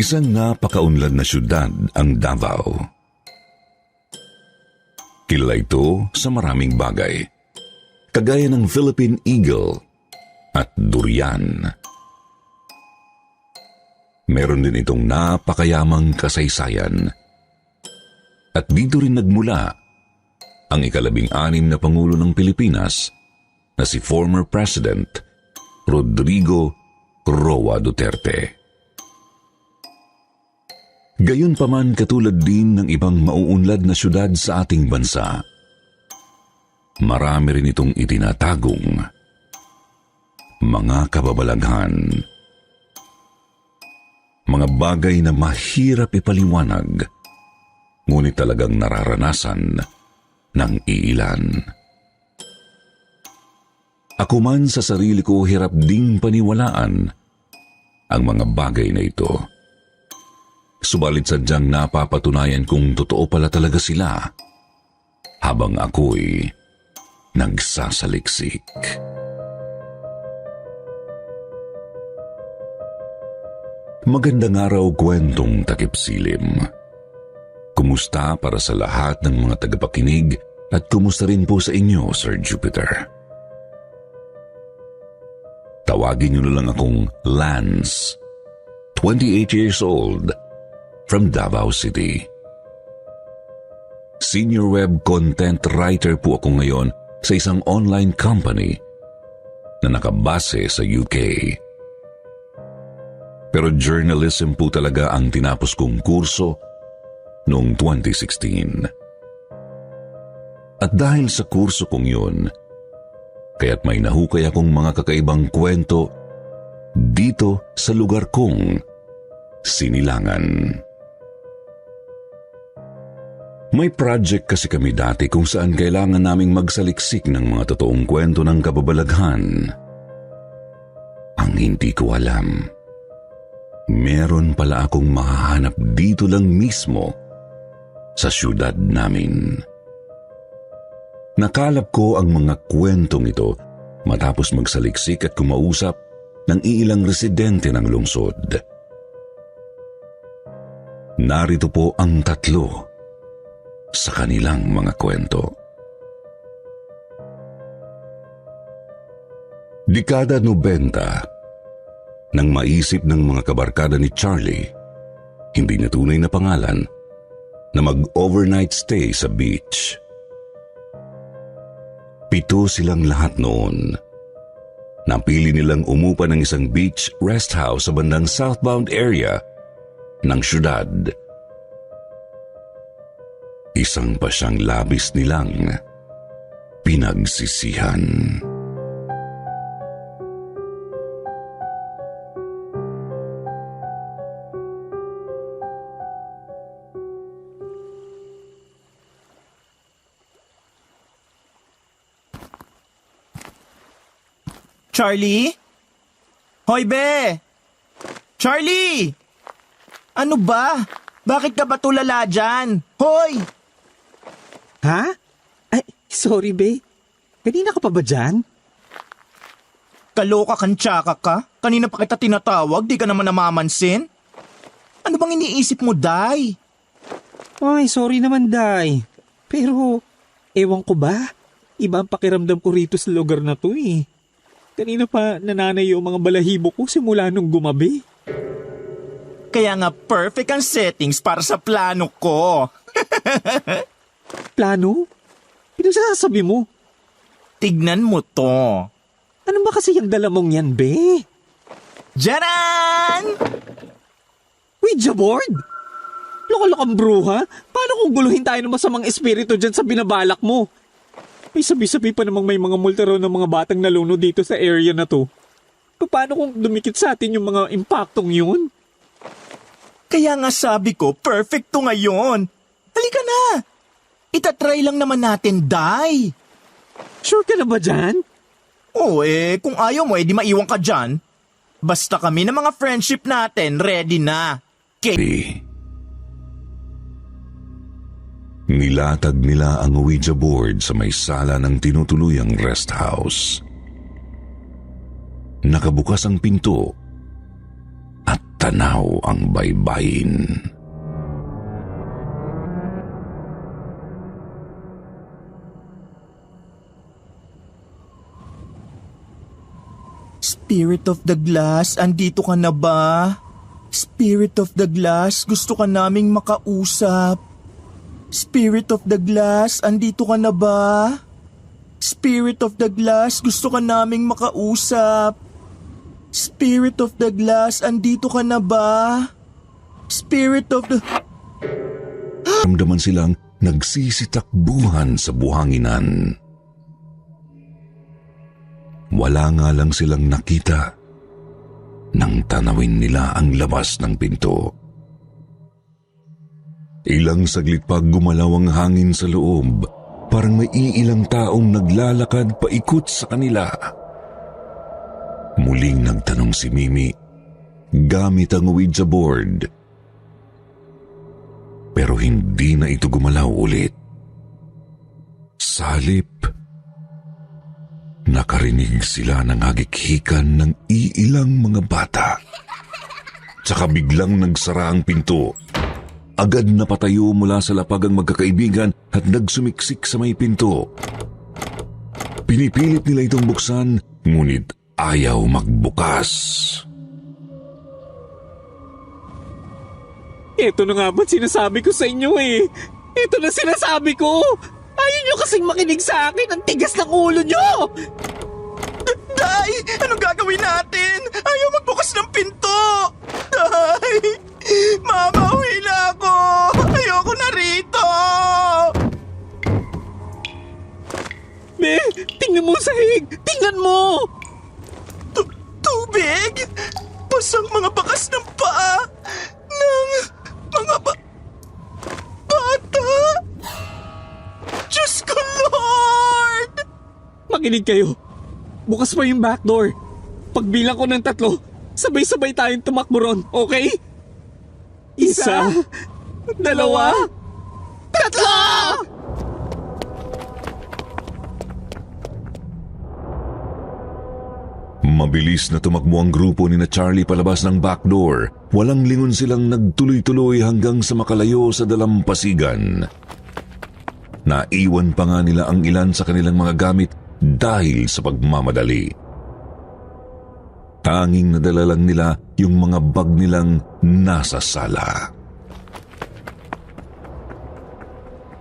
Isang napakaunlad na syudad ang Davao. Kilala ito sa maraming bagay, kagaya ng Philippine Eagle at durian. Meron din itong napakayamang kasaysayan. At dito rin nagmula ang ika-16 na Pangulo ng Pilipinas na si former President Rodrigo Roa Duterte. Gayunpaman, katulad din ng ibang mauunlad na syudad sa ating bansa, marami rin itong itinatagong mga kababalaghan. Mga bagay na mahirap ipaliwanag, ngunit talagang nararanasan ng iilan. Ako man sa sarili ko, hirap ding paniwalaan ang mga bagay na ito. Subalit sadyang napapatunayan kung totoo pala talaga sila habang ako'y nagsasaliksik. Magandang araw, kwentong takipsilim. Kumusta para sa lahat ng mga tagapakinig at kumusta rin po sa inyo, Sir Jupiter? Tawagin niyo na lang akong Lance, 28 years old, from Davao City. Senior web content writer po ako ngayon sa isang online company na nakabase sa UK. Pero journalism po talaga ang tinapos kong kurso noong 2016. At dahil sa kurso kong yun, kaya't may nahukay akong mga kakaibang kwento dito sa lugar kong Sinilangan. May project kasi kami dati kung saan kailangan naming magsaliksik ng mga totoong kwento ng kababalaghan. Ang hindi ko alam, meron pala akong mahahanap dito lang mismo sa syudad namin. Nakalap ko ang mga kwentong ito matapos magsaliksik at kumausap ng iilang residente ng lungsod. Narito po ang 3 sa kanilang mga kwento. Dekada 90, nang maisip ng mga kabarkada ni Charlie, hindi na tunay na pangalan, na mag-overnight stay sa beach. 7 silang lahat noon. Napili nilang umupa ng isang beach rest house sa bandang southbound area ng syudad. Isang pa siyang labis nilang pinagsisihan. Charlie? Hoy, be! Charlie! Ano ba? Bakit ka ba tulala dyan? Hoy! Ha? Ay, sorry, be. Kanina ka pa ba dyan? Kaloka kang tsaka ka? Kanina pa kita tinatawag, di ka naman namamansin? Ano bang iniisip mo, Day? Ay, sorry naman, Day. Pero, ewan ko ba? Iba ang pakiramdam ko rito sa lugar na to eh. Kanina pa nananay yung mga balahibo ko simula nung gumabi. Kaya nga perfect ang settings para sa plano ko. Plano? Pinagsasabi mo? Tignan mo to. Ano ba kasi yung dala mong yan, be? Jaran! Ouija board? Loko-lokang bruha? Paano kung guluhin tayo ng masamang espiritu dyan sa binabalak mo? May sabi-sabi pa namang may mga multa raw ng mga batang naluno dito sa area na to. Paano kung dumikit sa atin yung mga impaktong yun? Kaya nga sabi ko, perfect to ngayon. Halika na! Itatry lang naman natin, Day. Sure ka na ba dyan? Oo kung ayaw mo, di maiwan ka dyan. Basta kami ng mga friendship natin, ready na. Nilatag nila ang Ouija board sa may sala ng tinutuluyang rest house. Nakabukas ang pinto at tanaw ang baybayin. Spirit of the Glass, andito ka na ba? Spirit of the Glass, gusto ka naming makausap. Spirit of the Glass, andito ka na ba? Spirit of the Glass, gusto ka naming makausap. Spirit of the Glass, andito ka na ba? Spirit of the... Ramdaman silang nagsisitakbuhan sa buhanginan. Wala nga lang silang nakita nang tanawin nila ang labas ng pinto. Ilang saglit pa gumalaw ang hangin sa loob, parang may iilang taong naglalakad paikot sa kanila. Muling nagtanong si Mimi gamit ang Ouija board. Pero hindi na ito gumalaw ulit. Salip, nakarinig sila ng hagikhikan ng iilang mga bata. Tsaka biglang nagsara ang pinto. Agad na patayo mula sa lapag ang magkakaibigan at nagsumiksik sa may pinto. Pinipilit nila itong buksan, ngunit ayaw magbukas. Ito na nga ba't sinasabi ko sa inyo eh? Ito na sinasabi ko! Ayaw nyo kasing makinig sa akin! Ang tigas ng ulo nyo! Day! Anong gagawin natin? Ayaw magbukas ng pinto! Day! Mama, uwi na ako! Ayoko na rito! Be, tingnan mo ang sahig! Tingnan mo! Tubig? Basang mga bakas ng paa ng mga bata? Diyos ko, Lord! Makinig kayo. Bukas pa yung back door. Pagbilang ko ng 3, sabay-sabay tayong tumakbo ron, okay? 1, 2, 3! Mabilis na tumakbo ang grupo ni na Charlie palabas ng back door. Walang lingon silang nagtuloy-tuloy hanggang sa makalayo sa dalampasigan. Naiwan pa nga nila ang ilan sa kanilang mga gamit dahil sa pagmamadali. Tanging nadala lang nila yung mga bag nilang nasa sala.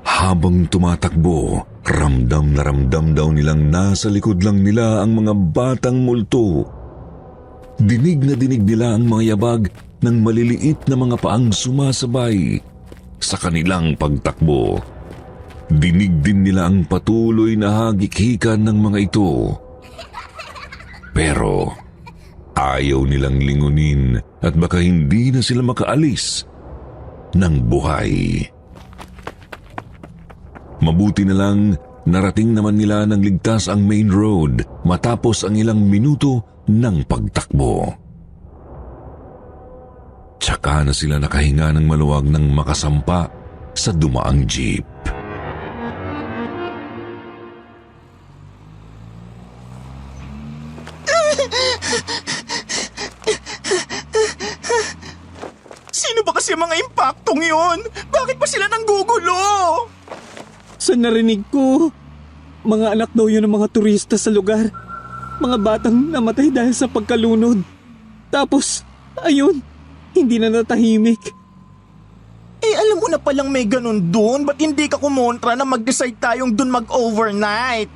Habang tumatakbo, ramdam na ramdam daw nilang nasa likod lang nila ang mga batang multo. Dinig na dinig nila ang mga yabag ng maliliit na mga paang sumasabay sa kanilang pagtakbo. Dinig din nila ang patuloy na hagikhikan ng mga ito. Pero ayaw nilang lingunin at baka hindi na sila makaalis ng buhay. Mabuti na lang narating naman nila ng ligtas ang main road matapos ang ilang minuto ng pagtakbo. Tsaka na sila nakahinga ng maluwag ng makasampa sa dumaang jeep. Sino ba kasi mga impaktong yun? Bakit pa sila nanggugulo? Sa narinig ko, mga anak daw yun ng mga turista sa lugar. Mga batang namatay dahil sa pagkalunod. Tapos, ayun, hindi na natahimik. Eh alam mo na palang may ganun dun, ba't hindi ka kumontra na mag-decide tayong dun mag-overnight?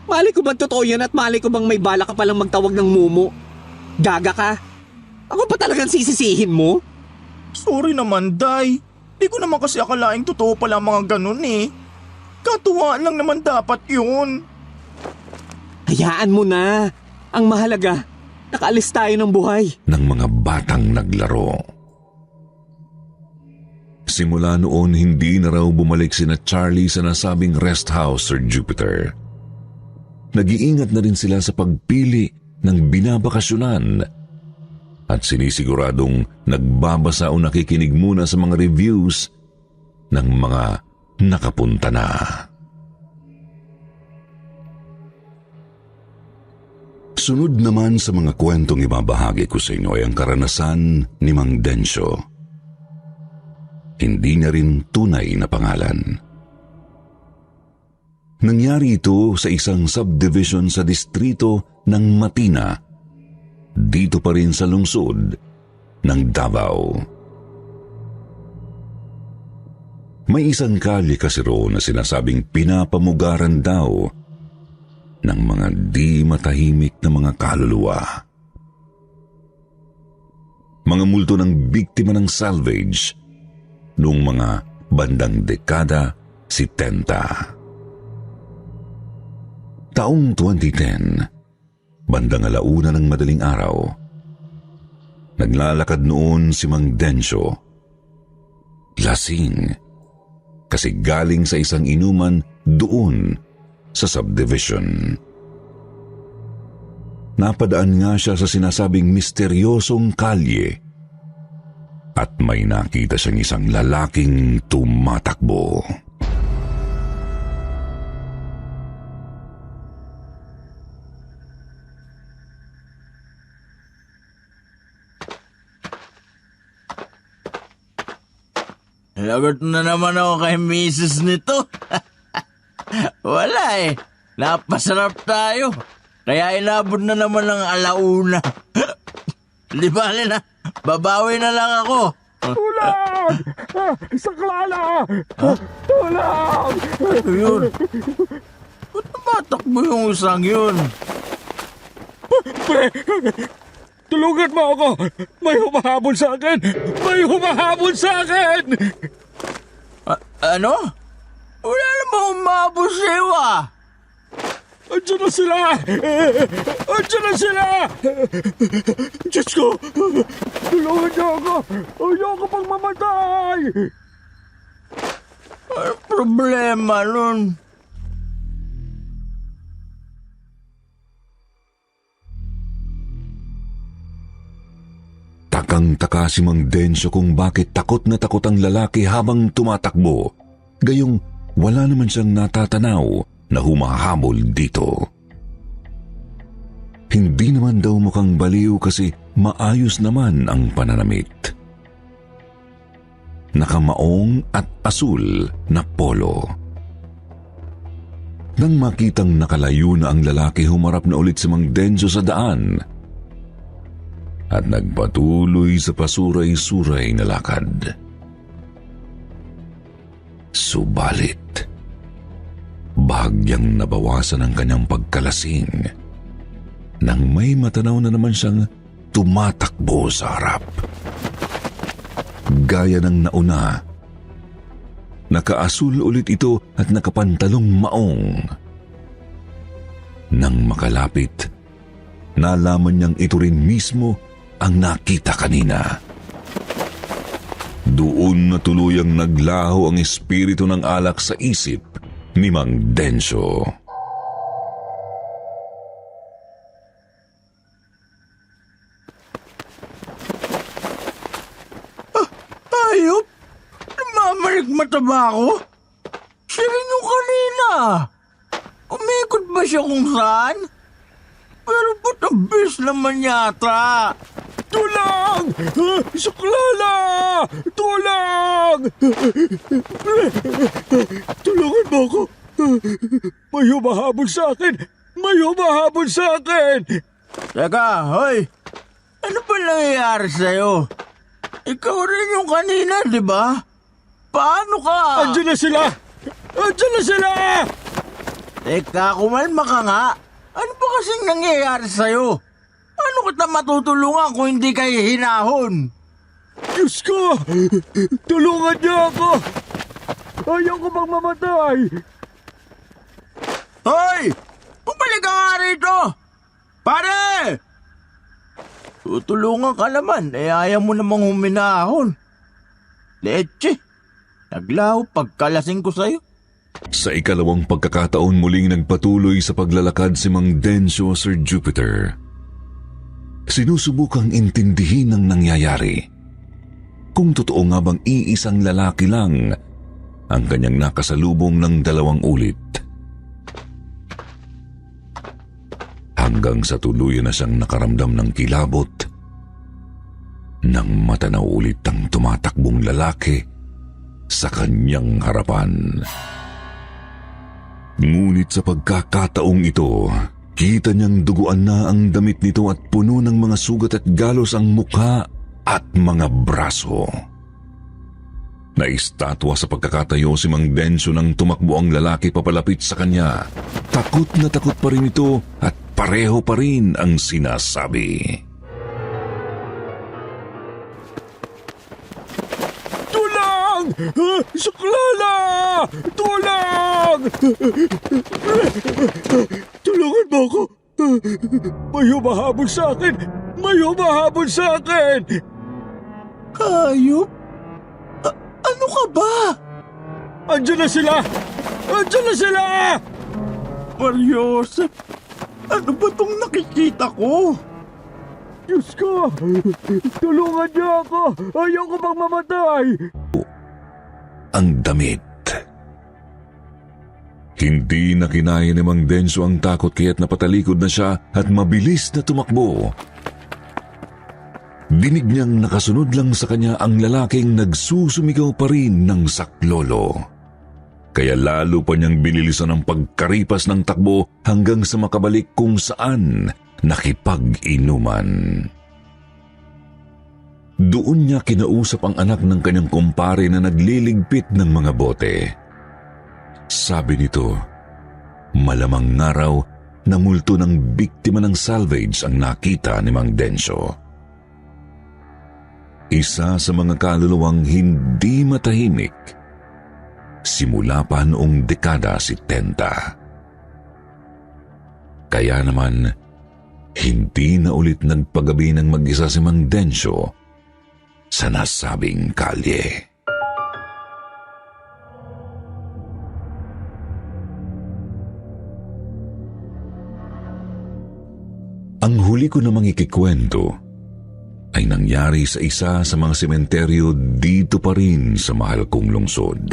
Mali ko bang totoo yan at mali ko bang may bala ka palang magtawag ng mumu? Gaga ka? Ako pa talagang sisisihin mo? Sorry naman, Day. Di ko naman kasi akalaing totoo pala mga ganun eh. Katuwaan lang naman dapat yun. Hayaan mo na. Ang mahalaga, nakaalis tayo ng buhay. Ng mga batang naglaro. Simula noon, hindi na raw bumalik sina Charlie sa nasabing rest house, Sir Jupiter. Nag-iingat na rin sila sa pagpili ng binabakasyonan at sinisiguradong nagbabasa o nakikinig muna sa mga reviews ng mga nakapunta na. Sunod naman sa mga kwentong ibabahagi ko sa inyo ay ang karanasan ni Mang Densyo. Hindi niya rin tunay na pangalan. Nangyari ito sa isang subdivision sa distrito ng Matina, dito pa rin sa lungsod ng Davao. May isang kalye kasi roon na sinasabing pinapamugaran daw ng mga di matahimik na mga kaluluwa. Mga multo ng biktima ng salvage noong mga bandang dekada 70. Taong 2010, bandang 1:00 ng madaling araw, naglalakad noon si Mang Densyo. Lasing, kasi galing sa isang inuman doon sa subdivision. Napadaan nga siya sa sinasabing misteryosong kalye at may nakita siyang isang lalaking tumatakbo. Lagot na naman ako kay misis nito. Wala eh. Napasarap tayo. Kaya inabot na naman ng 1:00. Di bale na. Babawi na lang ako. Tulang! Saklala! Tulang! Yun. Ba't tumatakbo yung isang yun? Pre! Tulungan mo ako! May humahabol sa akin! May humahabol sa akin! Ano? Wala namang umabos sa'yo ah! Andiyan na sila! Andiyan na sila! Diyos ko! Tulungan niyo ako! Ayoko pang mamatay! Ano problema nun? Takang-taka si Mang Densyo kung bakit takot na takot ang lalaki habang tumatakbo. Gayong wala naman siyang natatanaw na humahabol dito. Hindi naman daw mukhang baliw kasi maayos naman ang pananamit. Nakamaong at asul na polo. Nang makitang nakalayo na ang lalaki, humarap na ulit si Mang Densyo sa daan at nagpatuloy sa pasuray-suray na lakad. Subalit, bahagyang nabawasan ang kanyang pagkalasing nang may matanaw na naman siyang tumatakbo sa harap. Gaya ng nauna, nakaasul ulit ito at nakapantalong maong. Nang makalapit, nalaman niyang ito rin mismo ang nakita kanina. Doon na tuluyang naglaho ang espiritu ng alak sa isip ni Mang Densyo. Ayop! Namamalig-mata ba ako? Siya rin yung kanina. Umikot ba siya kung saan? Pero ba't ang bis naman yata? Tulang! Saklala! Tulang! Tulungan mo ako! May humahabol sa akin! May humahabol sa akin! Teka, hoy! Ano ba nangyayari sa'yo? Ikaw rin yung kanina, di ba? Paano ka? Andiyan na sila! Andiyan na sila! Teka, kumalma ka nga. Ano ba kasing nangyayari sa'yo? Paano kita matutulungan kung hindi kayo hinahon? Diyos ko! Tulungan niyo ako! Ayaw ko bang mamatay! Hoy! Bumalik ka nga rito! Pare! Tutulungan ka naman, ayaw mo namang huminahon. Leche! Naglaho pagkalasing ko sa'yo. Sa ikalawang pagkakataon muling nagpatuloy sa paglalakad si Mang Densyo, Sir Jupiter. Sinusubukang intindihin ang nangyayari. Kung totoo nga bang iisang lalaki lang ang kanyang nakasalubong ng 2 ulit. hanggang sa tuluyan na siyang nakaramdam ng kilabot nang matanaw ulit ang tumatakbong lalaki sa kanyang harapan. Ngunit sa pagkakataong ito, kita niyang duguan na ang damit nito at puno ng mga sugat at galos ang mukha at mga braso. Naistatwa sa pagkakatayo si Mang Densyo nang tumakbo ang lalaki papalapit sa kanya. Takot na takot pa rin ito at pareho pa rin ang sinasabi. Tulang! Suklala! Tulang! Tulungan mo ako! May humahabol sa akin! May humahabol sa akin! Hayop? Ano ka ba? Andiyan na sila! Andiyan na sila! Mariosep, ano ba tong nakikita ko? Diyos ko! Tulungan niyo ako! Ayaw ko bang mamatay! Ang damit. Hindi na kinaya ni Mang Densyo ang takot kaya't napatalikod na siya at mabilis na tumakbo. Dinig niyang nakasunod lang sa kanya ang lalaking nagsusumigaw pa rin ng saklolo. Kaya lalo pa niyang binilisan ang pagkaripas ng takbo hanggang sa makabalik kung saan nakipag-inuman. Doon niya kinausap ang anak ng kanyang kumpare na nagliligpit ng mga bote. Sabi nito, malamang araw na multo ng biktima ng salvage ang nakita ni Mang Densyo. Isa sa mga kaluluwang hindi matahimik simula pa noong dekada 70. Kaya naman, hindi na ulit nagpagabi ng mag-isa si Mang Densyo sa nasabing kalye. Ang huli ko namang ikikwento ay nangyari sa isa sa mga sementeryo dito pa rin sa mahal kong lungsod.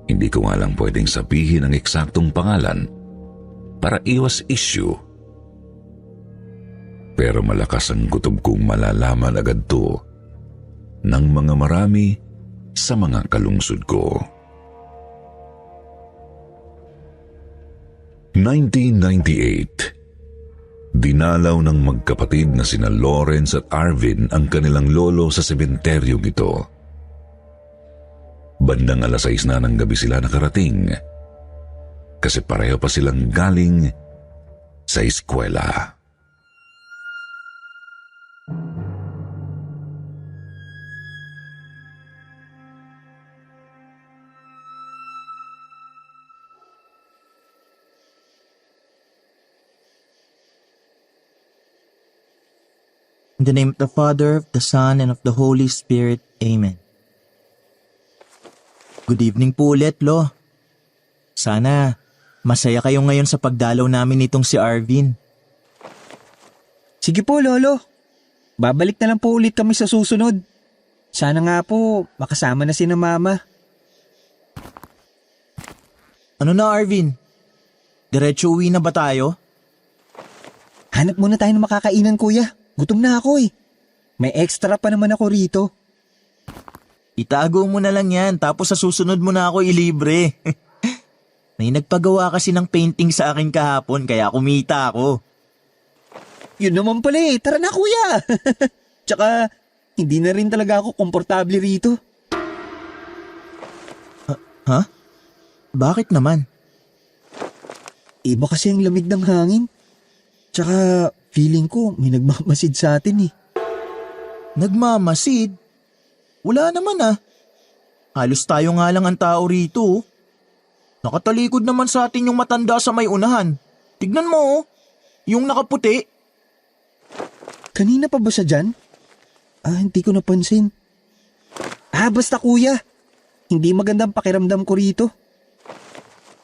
Hindi ko nga lang pwedeng sabihin ang eksaktong pangalan para iwas issue. Pero malakas ang kutob kong malalaman agad to ng mga marami sa mga kalungsod ko. 1998. Dinalaw ng magkapatid na sina Lawrence at Arvin ang kanilang lolo sa sementeryong ito. Bandang 6:00 na ng gabi sila nakarating kasi pareho pa silang galing sa eskwela. In the name of the Father, of the Son, and of the Holy Spirit. Amen. Good evening po ulit, Lo. Sana masaya kayo ngayon sa pagdalaw namin nitong si Arvin. Sige po, Lolo. Babalik na lang po ulit kami sa susunod. Sana nga po makasama na si na Mama. Ano na, Arvin? Diretso uwi na ba tayo? Hanap muna tayo ng makakainan, Kuya. Gutom na ako eh. May extra pa naman ako rito. Itago mo na lang yan, tapos sa susunod mo na ako ilibre. May nagpagawa kasi ng painting sa akin kahapon, kaya kumita ako. Yun naman pala eh. Tara na, Kuya. Tsaka, hindi na rin talaga ako komportable rito. Ha? Bakit naman? Iba kasi ang lamig ng hangin. Tsaka, feeling ko may nagmamasid sa atin eh. Nagmamasid? Wala naman ah. Halos tayo nga lang ang tao rito. Nakatalikod naman sa atin yung matanda sa may unahan. Tignan mo oh, yung nakaputi. Kanina pa ba siya dyan? Hindi ko napansin. Basta Kuya. Hindi magandang pakiramdam ko rito.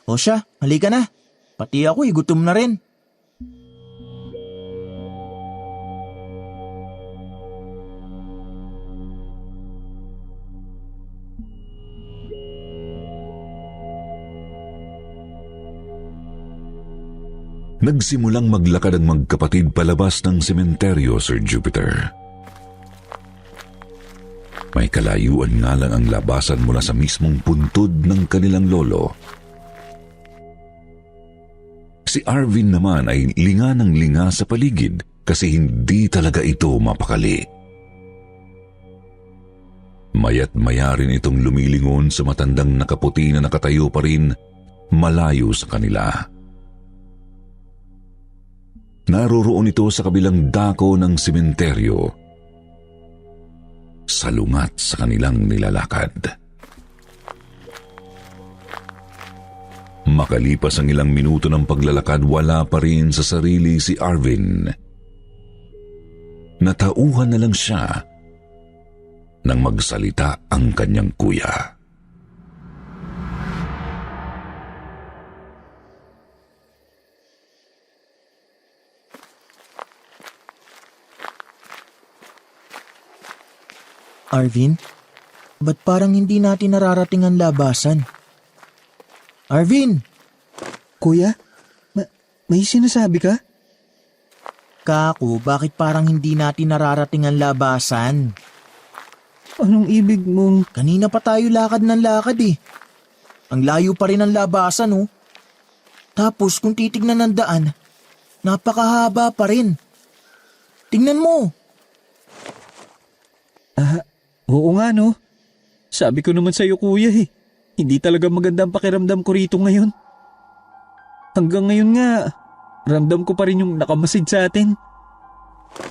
O siya, halika na. Pati ako gutom na rin. Nagsimulang maglakad ang magkapatid palabas ng sementeryo, Sir Jupiter. May kalayuan nga lang ang labasan mula sa mismong puntod ng kanilang lolo. Si Arvin naman ay linga ng linga sa paligid kasi hindi talaga ito mapakali. Maya't maya rin itong lumilingon sa matandang nakaputi na nakatayo pa rin malayo sa kanila. Naroroon ito sa kabilang dako ng sementeryo, salungat sa kanilang nilalakad. Makalipas ang ilang minuto ng paglalakad, wala pa rin sa sarili si Arvin. Natauhan na lang siya nang magsalita ang kanyang kuya. Arvin, ba't parang hindi natin nararating ang labasan? Arvin! Kuya, may sinasabi ka? Kako, bakit parang hindi natin nararating ang labasan? Anong ibig mong... Kanina pa tayo lakad ng lakad eh. Ang layo pa rin ang labasan oh. Tapos kung titignan ng daan, napakahaba pa rin. Tingnan mo. Oo nga no. Sabi ko naman sa'yo kuya eh. Hindi talaga maganda ang pakiramdam ko rito ngayon. Hanggang ngayon nga, ramdam ko pa rin yung nakamasid sa atin.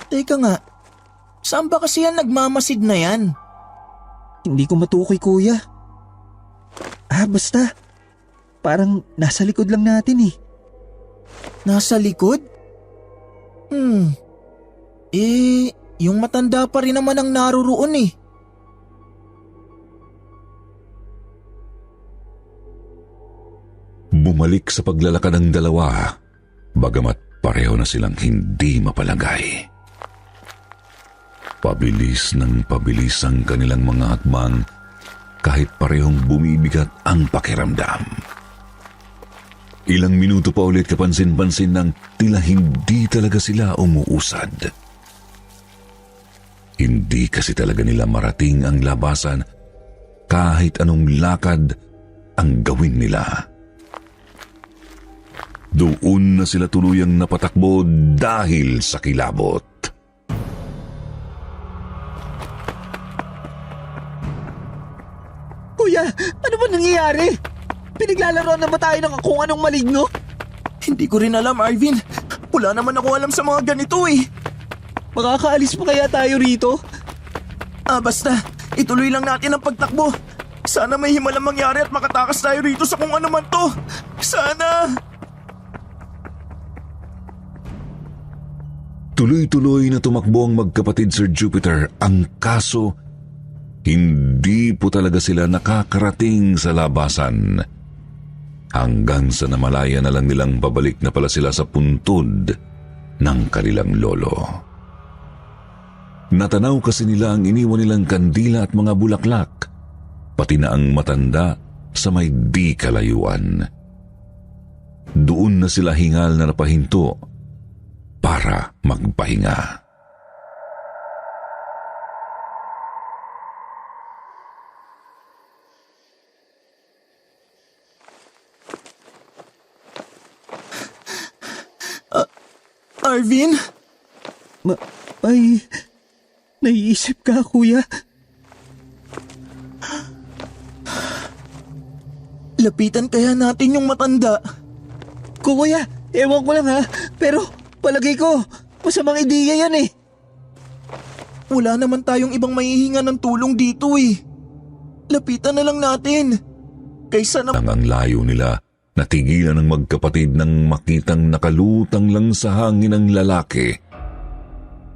Teka nga, saan ba kasi yan nagmamasid na yan? Hindi ko matukoy kuya. Basta. Parang nasa likod lang natin eh. Nasa likod? Yung matanda pa rin naman ang naroroon eh. Bumalik sa paglalakad ng dalawa, bagamat pareho na silang hindi mapalagay. Pabilis ng pabilis ang kanilang mga hakbang kahit parehong bumibigat ang pakiramdam. Ilang minuto pa ulit kapansin-pansin nang tila hindi talaga sila umuusad. Hindi kasi talaga nila marating ang labasan kahit anong lakad ang gawin nila. Doon na sila tuluyang napatakbo dahil sa kilabot. Kuya, ano ba nangyayari? Pinaglalaroan na ba tayo ng kung anong maligno? Hindi ko rin alam, Arvin. Wala naman ako alam sa mga ganito eh. Makakaalis pa kaya tayo rito? Basta, ituloy lang natin ang pagtakbo. Sana may himalang mangyari at makatakas tayo rito sa kung ano man to. Sana! Tuloy-tuloy na tumakbo ang magkapatid Sir Jupiter. Ang kaso, hindi po talaga sila nakakarating sa labasan. Hanggang sa namalaya na lang nilang pabalik na pala sila sa puntod ng kanilang lolo. Natanaw kasi nila ang iniwan nilang kandila at mga bulaklak, pati na ang matanda sa may di kalayuan. Doon na sila hingal na napahinto para magpahinga. Arvin? May naiisip ka, kuya? Lapitan kaya natin yung matanda. Kuya, ewan ko lang ha, pero palagay ko, masamang ideya yan eh. Wala naman tayong ibang mahihinga ng tulong dito eh. Lapitan na lang natin. Kaysa na... Ang layo nila, natigilan ng magkapatid nang makitang nakalutang lang sa hangin ang lalaki.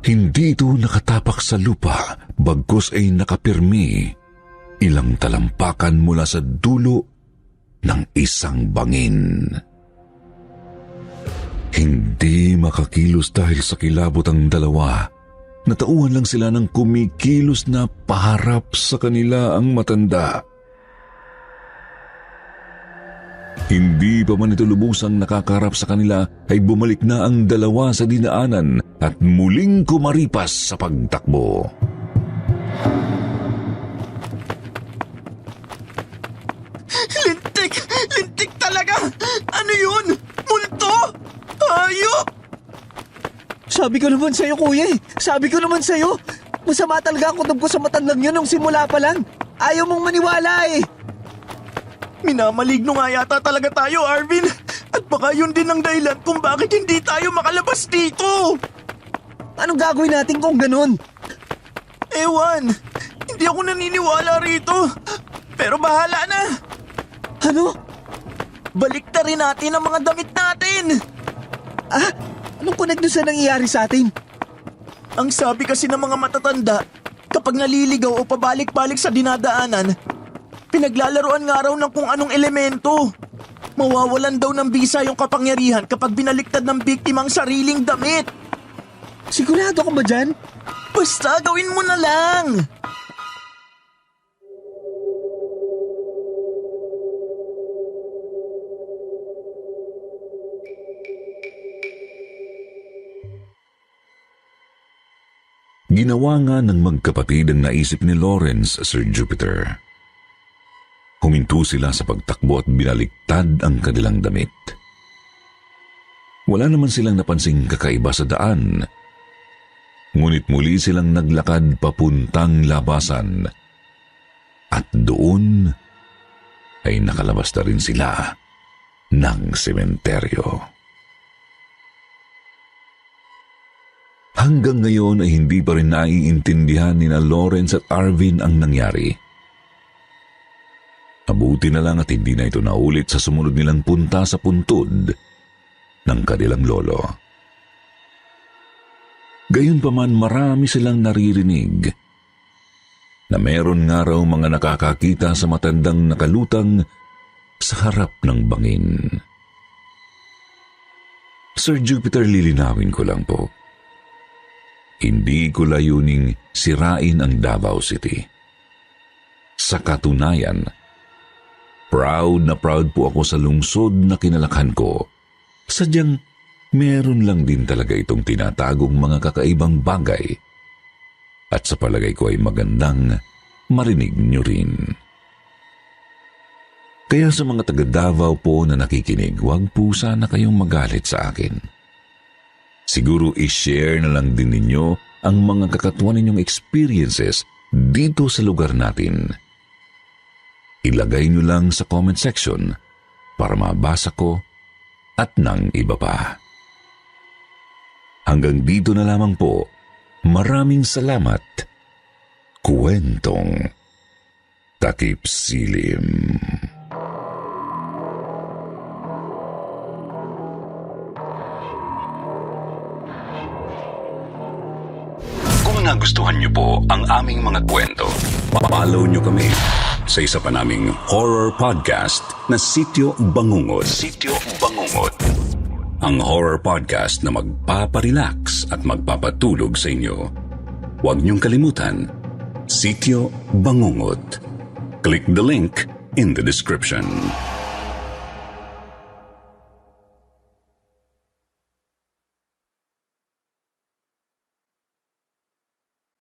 Hindi ito nakatapak sa lupa, bagkus ay nakapirmi. Ilang talampakan mula sa dulo ng isang bangin. Hindi makakilos dahil sa kilabot ang dalawa. Natauhan lang sila ng kumikilos na paharap sa kanila ang matanda. Hindi pa man ito lubusang nakakarap sa kanila ay bumalik na ang dalawa sa dinaanan at muling kumaripas sa pagtakbo. Lintik! Lintik talaga! Ano yun? Multo? Hayop! Sabi ko naman sa'yo, kuya eh. Sabi ko naman sa'yo. Masama talaga ang kutob ko sa matandang yun nung simula pa lang. Ayaw mong maniwala eh. Minamaligno nga yata talaga tayo, Arvin. At baka yun din ang dahilan kung bakit hindi tayo makalabas dito. Anong gagawin natin kung ganun? Ewan, hindi ako naniniwala rito. Pero bahala na. Ano? Balik na rin natin ang mga damit natin. Ah? Anong connect doon sa nangyayari sa atin? Ang sabi kasi ng mga matatanda, kapag naliligaw o pabalik-balik sa dinadaanan, pinaglalaroan nga raw ng kung anong elemento. Mawawalan daw ng bisa yung kapangyarihan kapag binaliktad ng biktima ang sariling damit. Sigurado ka ba dyan? Basta gawin mo na lang. Ginawa nga ng magkapatid ang naisip ni Lawrence, Sir Jupiter. Huminto sila sa pagtakbo at binaliktad ang kanilang damit. Wala naman silang napansing kakaiba sa daan. Ngunit muli silang naglakad papuntang labasan. At doon ay nakalabas na rin sila ng sementeryo. Hanggang ngayon ay hindi pa rin naiintindihan ni na Lawrence at Arvin ang nangyari. Mabuti na lang at hindi na ito naulit sa sumunod nilang punta sa puntod ng kanilang lolo. Gayunpaman marami silang naririnig na meron nga raw mga nakakakita sa matandang nakalutang sa harap ng bangin. Sir Jupiter, lilinawin ko lang po. Hindi ko layuning sirain ang Davao City. Sa katunayan, proud na proud po ako sa lungsod na kinalakhan ko. Sadyang meron lang din talaga itong tinatagong mga kakaibang bagay. At sa palagay ko ay magandang marinig nyo rin. Kaya sa mga taga Davao po na nakikinig, huwag po sana kayong magalit sa akin. Siguro i-share na lang din ninyo ang mga kakatuwa ninyong experiences dito sa lugar natin. Ilagay nyo lang sa comment section para mabasa ko at ng iba pa. Hanggang dito na lamang po. Maraming salamat. Kwentong Takip Silim. Kung nagustuhan niyo po ang aming mga kwento, follow niyo kami sa isa pa naming horror podcast na Sityo Bangungot. Sityo Bangungot. Ang horror podcast na magpaparelax at magpapatulog sa inyo. Huwag niyong kalimutan, Sityo Bangungot. Click the link in the description.